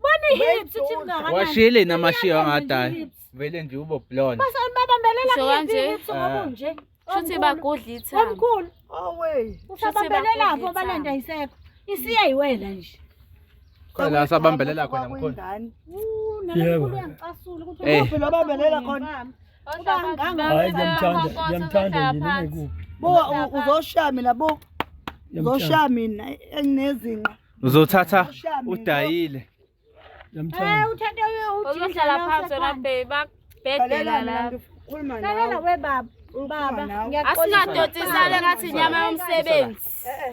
Bani hips uthi kungakanani? Washiyele namashiya wangadala. Vele nje ubo blonde. Basani babambelela Usho kanje? hips ngokunje. Shuthi bagudla ithambo. Omkhulu, away usabambelela lapho balanda isekho. Isiyayiwela nje. Khona sabambelela khona mkhulu. Yebo. Uyangicasula ukuthi Eh. Kuphi la babambelela khona Hayi ngiyamthanda nje noma ikuphi. bo uzoshaya mina bo uzoshaya mina enginezinqa Uzothatha udayile. Ngiyamthanda. uthande Uzohlala phansi wena babe bakubhedela lapha. ngikhuluma Lalela nawe we baba. Baba, Asingadotisane ngathi inyama yomsebenzi.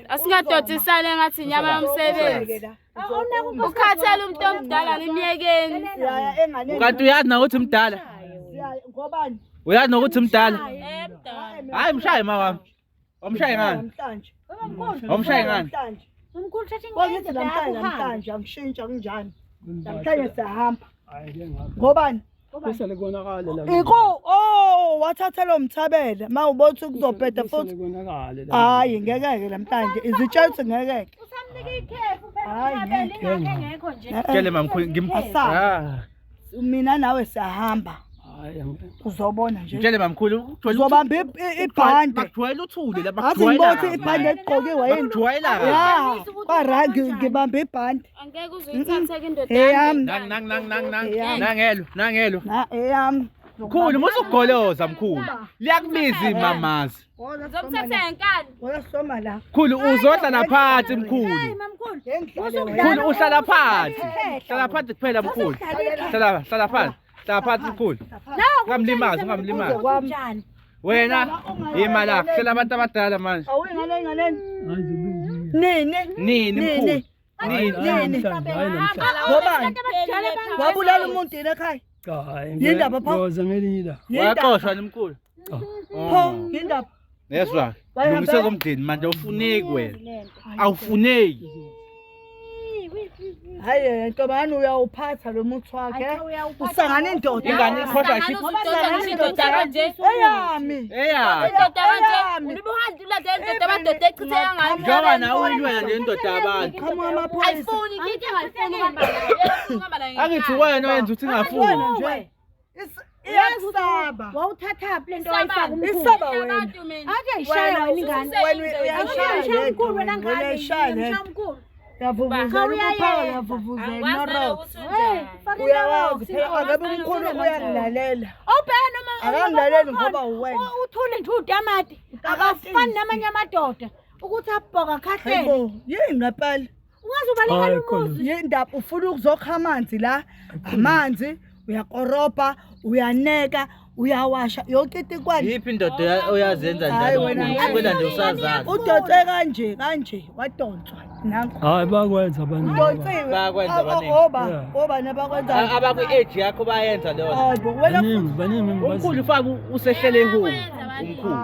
Asingadotisane ngathi inyama yomsebenzi. Ukhathele umuntu omdala ngimyekeni. siyaya enganeni Kanti uyazi na ukuthi mdala? ngobani Uyazi nokuthi mdala? Ebda. Hayi mshaye mama. Wamshaye ngani? namhlanje Wamshaye ngani? namhlanje umkhulu thatha kwakithi ingane namhlanje angishintsha kunjani namhlanje siyahamba Hayi ngihamba. ngobani Kusale konakala la. iko wathatha lo mthabela mawubothi kuzobheda futhi Kusale konakala la. hayi ngeke namhlanje izitshelisi ngeke usamnika ikhefu Hayi, phela ingane engekho nje. Tshele mamkhulu Asaba. mina nawe siyahamba Hayi angeke. uzobona nje Tshele mamkhulu uzobamba ibhande bakujwayela uthule la ngathi ngibothi ibhande eligqokiwe yini bakujwayela. ya kwarangi ngibamba ibhande Angeke uzuyithathe indoda eyami Nangelo. eyami Mkhulu musugoloza mkhulu. Liyakubiza imamazi. Ngizomthatha ngenkani. Uyasoma la Mkhulu uzohlala phansi mkhulu. Mamkhulu. Mkhulu uhlala phansi. Hlala phansi kuphela mkhulu. Hlala phansi. Hlala phansi mkhulu. Ungamlimazi. Kanjani? Wena imala hlala abantu abadala manje. awuyingane enganeni Hayi nini Nini mkhulu? Hayi namhlanje. Hayi namhlanje. ngobani wabulala umuntu yini ekhaya Hayi Yindaba pho? Yoza ngelinye la. Waqoshwa nimkhulu. pho yindaba Yezwa. Lungise zomndeni manje awufuneki wena. Awufuneki. hayi ntombazane uyawuphatha lo muthi wakhe usangana indoda Ingane ikhohlwa Ngani shit. uzudonsa indoda kanje? eyami Eya. Indoda kanje. Eyami. Ulibuhandi ula indoda amadoda echithe kangaka. Njoba nawe uyilwela nje indoda yabantu. qhamuka amaphoyisa Ayifuni ngike ngayifuni ukuhamba nayo. Angithi wena wenza ukuthi ngafuni. nje iyasaba Wawuthathaphi lento wayifaka umkhulu. isaba wena Abantu mina. Athi ayishaya wena ingane. wena uyashaya Umkhulu wena ngane. uyashaya Umkhulu. yavuvuzela ukuphaka yavuvuzela Angikwazi norock ukuthi unjani. uyawazi phela angabe umkhulu uyangilalela Awubheka noma akangilaleli ngoba uwena uthule nje utamati. Akafani namanye amadoda ukuthi abhoka khahleni. hayibo yini ngempela Ungaze ubalekela Hayi, khona. umuzi. yindaba ufuna ukuzokha amanzi la amanzi uyakorobha uyaneka uyawasha yonke into ikwani yiphi indoda oyazenza Hayi, njalo wena, ukwela nje usazazi udonse kanje wadonswa nanku hayi bakwenza abaningi udonsiwe Bayakwenza abaningi. oba nabakwenza abakwi-age yakho bayenza leyo hayibo wena baningi umkhulu faka usehlele home umkhulu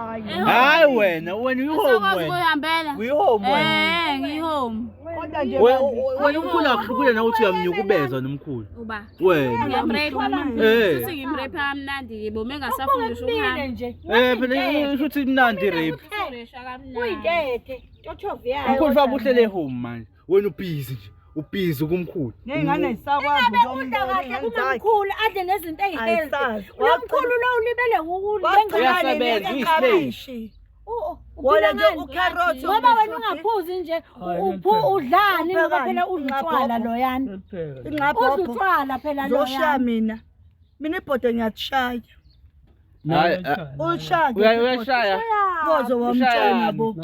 hayi wena uyihome Sokwazi wena ukuyihambela. uyihome wena Ngiyihome. kodwa nje wena umkhulu akuhlukile nokuthi uyamnyukubeza nomkhulu Uba. wena Ngiyamrepa. Eh. Futhi ngimrepa kamnandi yibo mengasafunda usho ukuhamba. nje phela shuthi imnandi rape Uresha kamnandi. kuyintete tochovi yayo umkhulu faka uhlele home manje wena ubhizi nje ubhizi kumkhulu ngengane isakwazi udla kahle kumamkhulu adle nezinto ezihealthy Ayisazi. lo mkhulu lo ulibele Uyasebenza, uyislave. wona nje ukherothi ngoba wena ungaphuzi nje udlani ngoba phela udlutshwala loyana ingqabhopho udlutshwala phela zoshiya loyana mina ibhodo ngiyatshaya nayo ulishaya uyashaya kozo wamtshela bo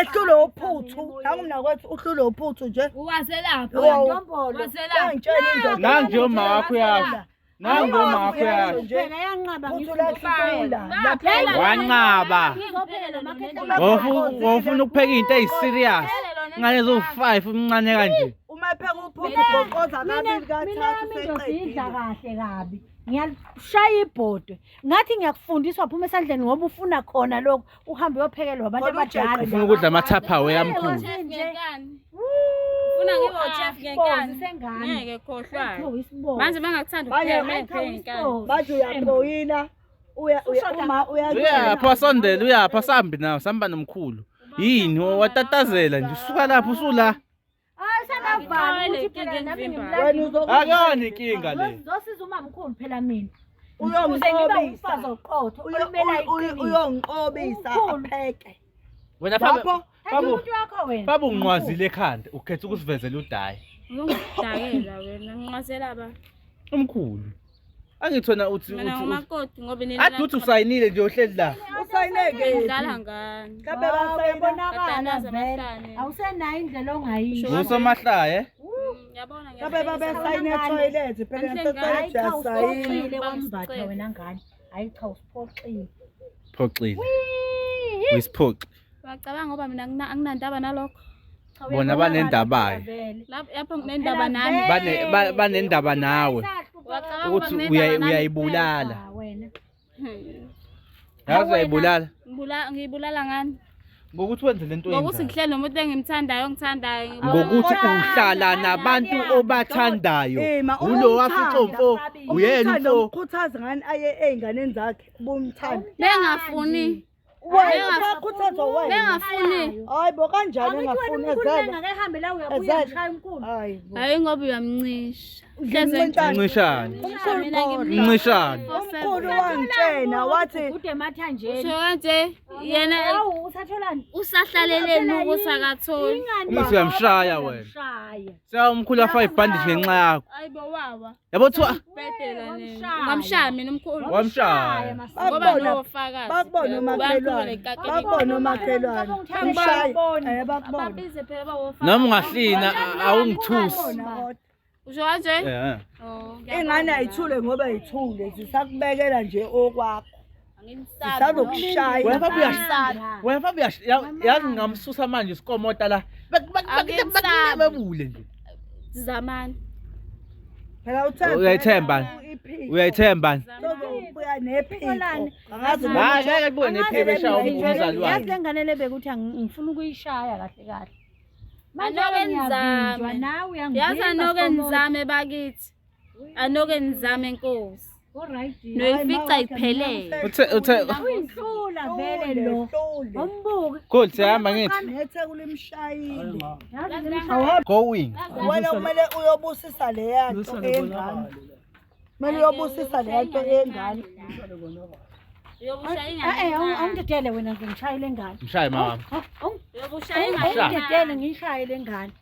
ehlule uphuthu nangumna kwethu uhlule uphuthu nje Waselapha. ntombolo yangitshela indoda nangu oma wakho yasho nangu oma wakho yasho phela yanqaba phuthu lahlula wanqaba ngizophela makhehla wofuna ukupheka into eyi-serious ingane eziwu-5 umncane kanje uma epheka uphuthu ugoqoza kabili kathathu mina sidla seqedile kahle kabi ngiyashaya ibhodwe ngathi ngiyakufundiswa phuma esandleni ngoba ufuna khona lokho uhambe uyophekelwa abantu abadala ufuna ukudla amathaphawe yamkhulu Ufuna ngibe uchef ngenkani. sengane Ngeke khohlwayo. Kho isibongo Manje bengakuthanda ukupheka ngepheka ngenkani. bathi uyapoyina uma uyapha sondela uyapha sambi nawo samba nomkhulu yini watatazela nje usuka lapho usula sangavala ukuthi phela nami akuyona inkinga le ngizosiza umamkhulu phela mina uyongiqobisa oqotho ulimela uyongiqobisa apheke wena lapho umuntu wakho wena baba unqwazile ekhanda ukhetha ukusivezela udayi Ungidakela wena ngiqasela ba. umkhulu angithona uthi Mina ngumakoti ngoba athi uthi usayinile nje ohleli la usayineke ngidlala ngani. kabe basayina bonakala vele awusenayo indlela ongayisho usamahlaya Yabona kabe babesayine etoilet phela hayi cha sayina usiphoxile wambatha wena ngani hayi cha usiphoxile phoxile uyisiphoxi Wacabanga ngoba mina anginandaba nalokho. bona banendabayo Lapho nginendaba nami. banendaba nawe Wacabanga ukuthi ngoba uyayibulala wena yazi uyayibulala ngiyibulala ngani? ngokuthi wenze lento Ngokuthi ngihleli nomuntu engimthandayo ongithandayo. ngokuthi uhlala nabantu obathandayo ulo wafucomfo uyena umfo ukhuthaza ngani aye ey'nganeni zakhe ubumthanda Bengafuni. uyakhuthaza wena Bengafuni. hayi bo kanjani engafuni ezela engakahambe la uyabuya ngishaya umkhulu hayi bo Hayi ngoba uyamncisha. ncishane ncishane umkhulu wangitshena wathi ude mathanjeni Usho kanje yena awu usatholani usahlaleleni ukusakatholi. umisi uyamshaya wena siya umkhulu afa ibhandishe ngenxa yakho Hayibo wawa. yabo kuthiwa Bhedela nini? Ungamshaya mina umkhulu. wamshaya Ngoba nofakazi. bakubona umakhelwane bakubona umakhelwane ngishaya bakubona Babize phela bawofakazi. noma ungahlina awungithusi Usho kanje? Oh. ingane ayithule ngoba ayithule zisakubekela nje okwakho zisazokushaya wena yazi ngamsusa manje isikomota la bebule nje Zamani. phela uthemba uyayithemba uyayithemba uzobuya nephiko angazi hayi ngeke kubuye nephiko eshaya umzali yazi wakhe le ngane lebekuthi ngifuna ukuyishaya kahle kahle Anoke nizame. nawe Yazi anoke nizame bakithi. Anoke nizame Nkosi. Noyifica iphelele. uthe uyinhlula vele lo umbuki cool sihamba ngithi nethe kulimshayile going wena kumele uyobusisa leya nto engane kumele uyobusisa leya nto engane Uyobushaya ingane. awungidedele wena ngishayile ngane mshaye mama Uyobushaya ingane. awungidedele ngishayile ngane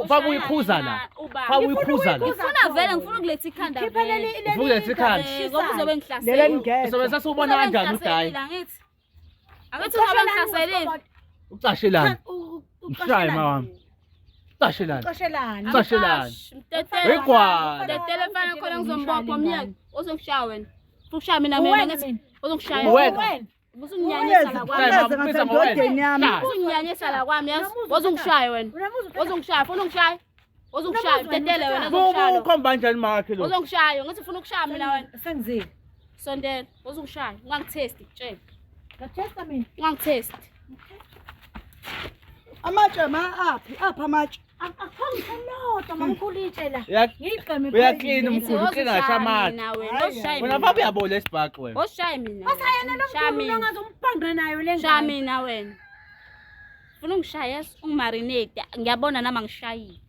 fabu uyikhuza la fabu uyikhuza la Ngifuna vele ngifuna ukuletha ikhanda. ufuna lesikhathi Ngoba uzobe lele ngihlasela. ngeke sobe sasubona kanjani udayi Angithi. Angithi uzobe ngihlaselile. ucashelana mshaye mama ucashelana qoshelana ucashelana Mtetele. egwana Mtetele mfana khona ngizombopha umyeni. Uzokushaya wena. Ukushaya mina ngithi uzongishaya Wena. Usunginyanyisa la kwami. Yazi ngasadodeni yami. Usunginyanyisa la kwami yazi. Uzongishaya wena. Uzongishaya ufuna ungishaya. Uzongishaya tetele wena uzongishaya. Ukhomba kanjani makhe lo? Uzongishaya ngithi ufuna ukushaya mina wena. Sengizile. Sondela uzongishaya ungangithesti kutshela. Ngathesta mina. Ungangithesti. Amatshe aphi amatshe. Akungilodwa mamkhulu itshela. Ngiqeme Uyaklina umkhulu uqingasha amathi. Mina wena oshaye. Wena pha uyabola esibhaqo wena. Oshaye mina. Wasayena nomkhulu ongaze umphandle nayo le Shaya mina wena. Ufuna ungishaya ungimarinate ngiyabona nama ngishayile.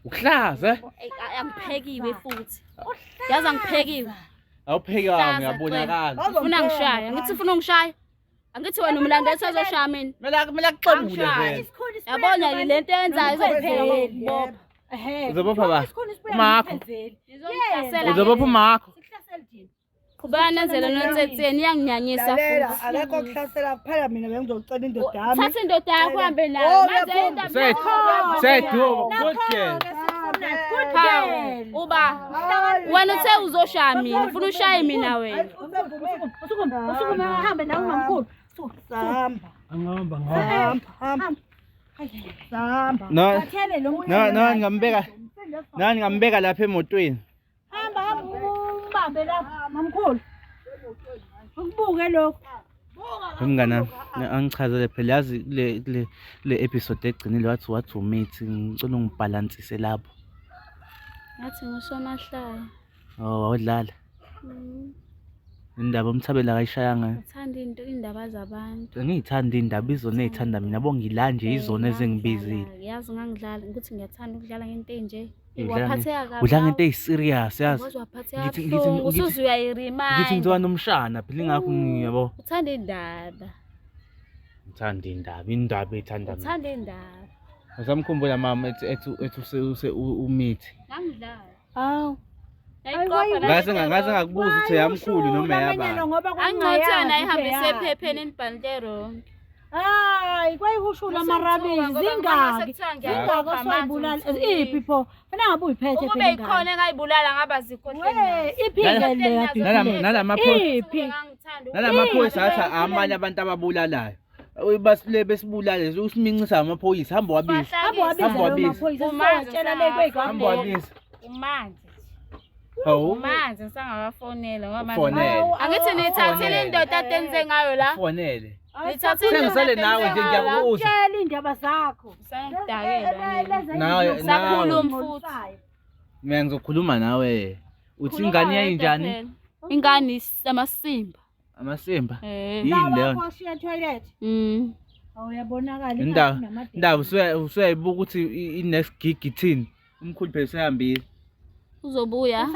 Ukuhlaza. Angiphekiwe futhi. Yazi angiphekiwe. Awuphekanga ngiyabonakala. Ufuna ngishaya ngithi ufuna ungishaya. Angithi wena umlandeli sezoshaya mina. Kumele akuxebule vele. Yabona lento eyenzayo izopheka ngokubopha. Uzobopha ba? Umakho. Ngizokuhlasela. Uzobopha umakho. Qhubeka nenzele nonsetseni iyanginyanyisa Lalela futhi. alekho kuhlasela kuphela mina bengizocela indoda yami. Thatha indoda yakho uhambe nayo. Maze Sethu, good girl. Good girl. Uba wena uthe uzoshaya mina ufuna ushaye mina wena. Usukume uhambe nawe mamkhulu. Samba. Angihamba Hamba. Samba. No. Bathele lo Nani ngambeka lapha emotweni. hamba umbambe lapha mamkhulu. Ukubuke lokho. Mngana angichazele phela yazi le episode egcinile wathi umithi ngicela ungibalansise lapho. Ngathi ngushomahlaya. Oh awudlala. Indaba umthabela kayishayanga. Uthanda indaba zabantu. Ngiyithanda indaba izona ezithanda mina bongila nje izona ezengibizile. Yazi ngangidlala ukuthi ngiyathanda ukudlala ngento enje. Udlala ngento eziserious yazi. Ngithi uyayiremind. ngithi ngizoba nomshana phela ingakho ngiyabo. Uthanda indaba. Ngithanda indaba ethanda mina. Uthanda indaba. Usamkhumbula mama ethi umithi. Ngangidlala. Awu. Ngase ngakubuza ukuthi yamkhulu noma yaba. Angcothana ihambise ephepheni enibhalile ronke. Hayi kwayihushula amarabizi zingaki osayibulala iphi pho fana ngabe uyiphethe Ukube ikhona engayibulala ngaba zikhohle. iphindele Nalamaphoyisa athi amanye abantu ababulalayo. Basile besibulale usimincisa amaphoyisa hamba wabisa. Hamba wabisa. Umanje. Hawu. Manje sangakafonela ngoba Fonele. angithi nithathile indoda atenze ngayo la. Fonele. Nithathile Sengisale nawe nje ngiyakubuza. tshela indaba zakho Sangidakela. Sakhuluma futhi. Mina ngizokhuluma nawe. Uthi ingane yayinjani? Ingane amasimba. Amasimba. Eh. Yini leyo? Washiya toilet awuyabonakala Indaba usuyayibuka ukuthi i-next gig ithini? Umkhulu phela usehambile. Uzobuya.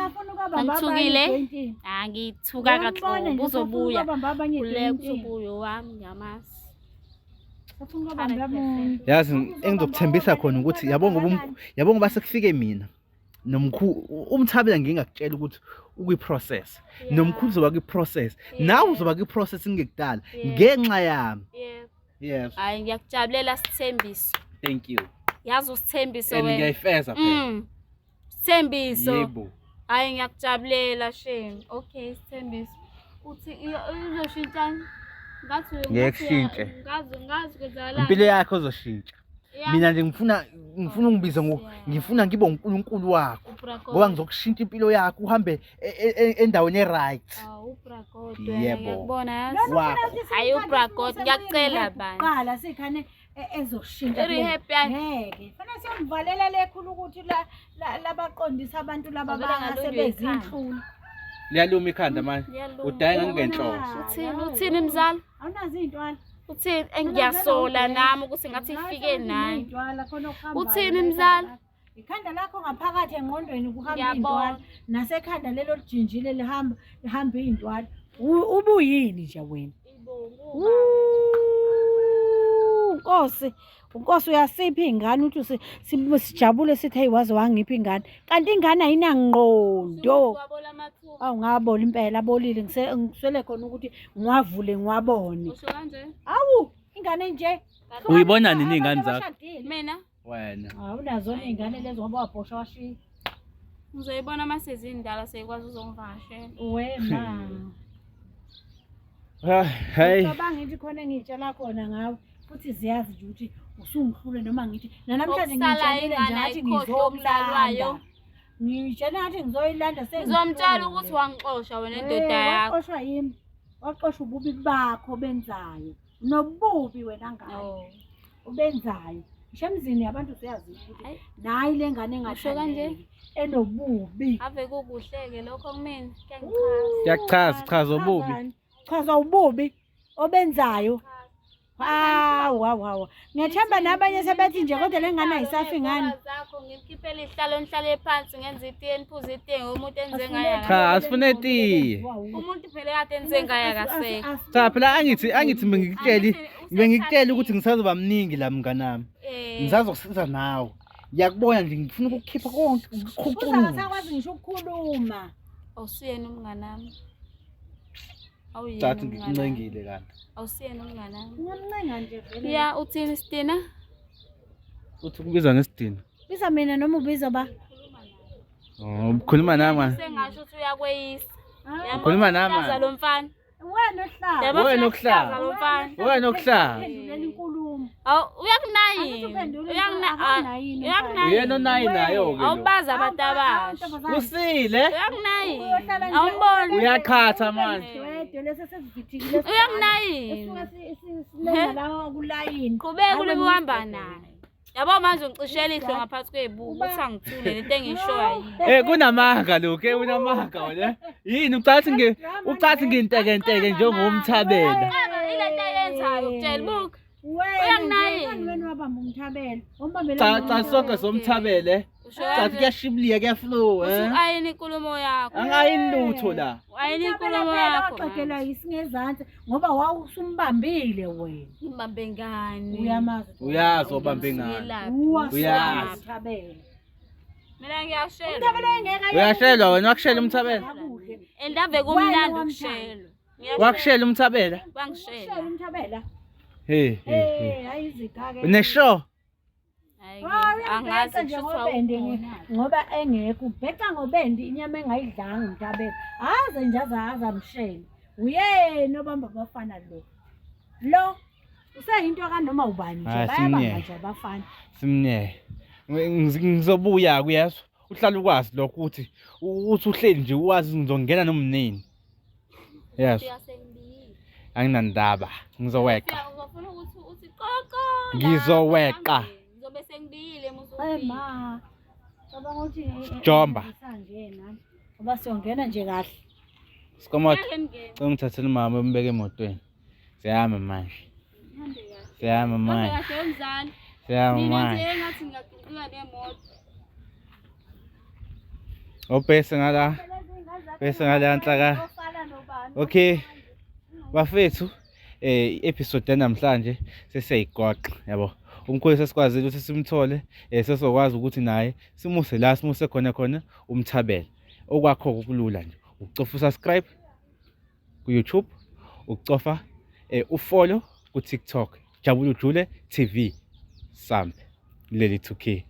Angithukile. Angithuka kahle. Uzobuya. Ule uzobuya wami ngiyamazi. Yazi engizokuthembisa khona ukuthi yabonga basekufike mina. Nomkhulu umthabela ngingakutshela ukuthi ukuyiprocess. Nomkhulu uzoba kuyiprocess. Nawe uzoba kuyiprocess ngekudala ngenxa yami. Yes. Hayi ngiyakujabulela Sithembiso. Thank you. Yazi uSithembiso wena. Ngiyayifeza phela. Sithembiso. Yebo. Hayi ngiyakujabulela shame. Okay Sithembiso. Uthi izoshintshana. Ngathi Ngiyakushintshe. ngazi kwenzakala. Impilo yakho izoshintsha. Mina nje ngifuna ungibize ngifuna ngibe uNkulunkulu wakho. Ngoba ngizokushintsha impilo yakho uhambe endaweni eright. Ubragodo Yebo. ngiyakubona yazi. Hayi ubragodo ngiyakucela bani. qala sikhane ezoshintsha Very happy. ngeke fana siyovalela lekhulu ukuthi labaqondisa abantu laba bangasebenzi inhlulu Liyaluma ikhanda manje. Udaya ngenhloso. Uthini mzala? awunazi izintwala Uthini engiyasola nami ukuthi ngathi ifike nani. Uthini mzala? ikhanda lakho ngaphakathi engqondweni kuhamba Ngiyabona. izintwala nasekhanda lelo lijinjile lihamba izintwala ubuyini nje wena Nkosi uyasipha ingane uthi sijabule sithi ayiwazi wangipha ingane kanti ingane ayinangqondo awungabola impela abolile ngiswele khona ukuthi ngiwavule ngiwabone Usho kanje? awu ingane nje Uyibona nini ingane zakho? Mina Wena. awunazo ingane lezo ngoba wabhosha washiya Ngizoyibona masezindala seyikwazi uzongivakashela. Wema. Hayi. Cabanga ngithi khona engitshela khona ngawe futhi ziyazi nje ukuthi usungihlule noma ngithi namhlanje ngitshelile nje ngathi ngizomlanda. Ngitshela ngathi ngizoyilanda Ngizomtshela ukuthi wangixosha wena indoda yakho. Waxoshwa yimi. Waxoshwa ububi bakho benzayo. Nobubi wena ngayo. Ubenzayo. Ngisho emzini yabantu siyazi ukuthi nayi lengane engasho kanje enobubi. Ave kukuhleke lokho kumina. Kuyachaza, chaza ububi. Chaza ububi obenzayo. Hawa. Ngiyathemba nabanye sebethi nje kodwa lengane ayisafi ngani. Zakho ngikhiphele ihlalo nihlale phansi ngenza itiye niphuze itiye ngomuntu enze ngaya. Cha, asifune itiye. Umuntu phela kade enze ngaya kasekho. Cha, phela angithi bengikutshela ukuthi ngisazoba mningi la mnganami. Ngizazokusiza nawe. Ngiyakubona nje ngifuna ukukhipha konke ukukhucula. Usakwazi ngisho ukukhuluma. Awusiyena umnganami. Awuyena. Cathi ngikuncengile kanti. Awusiyena umnganami. Ngiyamncenga nje vele. Ya uthini Stina? Uthi kubiza ngesidini. Biza mina noma ubiza ba? Ukhuluma nami. Sengasho ukuthi uyakweyisa. Ukhuluma nami. Yaza lo mfana. Wena ohlala. Wena okuhlala. Lo mfana. Wena okuhlala. Phendulela inkulumo. Awu uyakunayini. Uyakunayini. Yena onayi nayo ke. Awubaza abantu abasha. Usile. Uyakunayini. Awumboni. Uyakhatha manje. Wedwa lese sesivithikile. Uyakunayini. Silenga la kulayini. Qhubeka ulimi uhamba naye. Yabo manje ngicishela ihlo ngaphansi kwebuku uthi angithule lento engishoyo. Kunamanga lokho, unamanga wena. Yini ucathi ngintekenteke njengomthabela. Ilento ayenzayo ukutshela buka. Uyanginayini wabamba umthabela. Wombambela. Cha sonke somthabele. Cathi kuyashibliya kuyaflow Ayini inkulumo yakho. Angayini lutho la. Ayini inkulumo yakho. Waxoxela isingezansi ngoba wawusumbambile wena. Umbambe ngani? Uyamazi. Uyazi obambe ngani. Uyazi. Mina ngiyashela. Umthabela engeke. Uyashelwa wena wakushela umthabela. Endave kumnandi ukushela. Wakushela umthabela. Bangishela. Umthabela. Hey. Ayizikake. Nesho. Angazi nje ngoba engekho ubheca ngobendi inyama engayidlanga umthabela aze nje azamshela uyena obamba abafana lo useyinto kanoma ubani nje bayabanga nje abafana Simnye ngizobuya kuyezwa uhlala ukwazi lokho ukuthi uhleli nje uwazi ngizongena nomnini yes anginandaba ngizoweqa ngizoweqa bese ngibiyile ma cabanga ukuthi Jomba ngoba siyongena nje kahle Sikomoto ngithathela umama umbeke emotweni siyama manje siyama manje siyama manje engathi ngiyaqinqika nemoto Opese ngala nhlaka Okay bafethu episode namhlanje sesiyayigoqa yabo umkhulu sesikwazile ukuthi simthole sesokwazi ukuthi naye simuse la simuse khona umthabela okwakho kulula nje ucofa subscribe ku YouTube ucofa ufollow ku TikTok Jabulu Jule TV Sambe leli 2K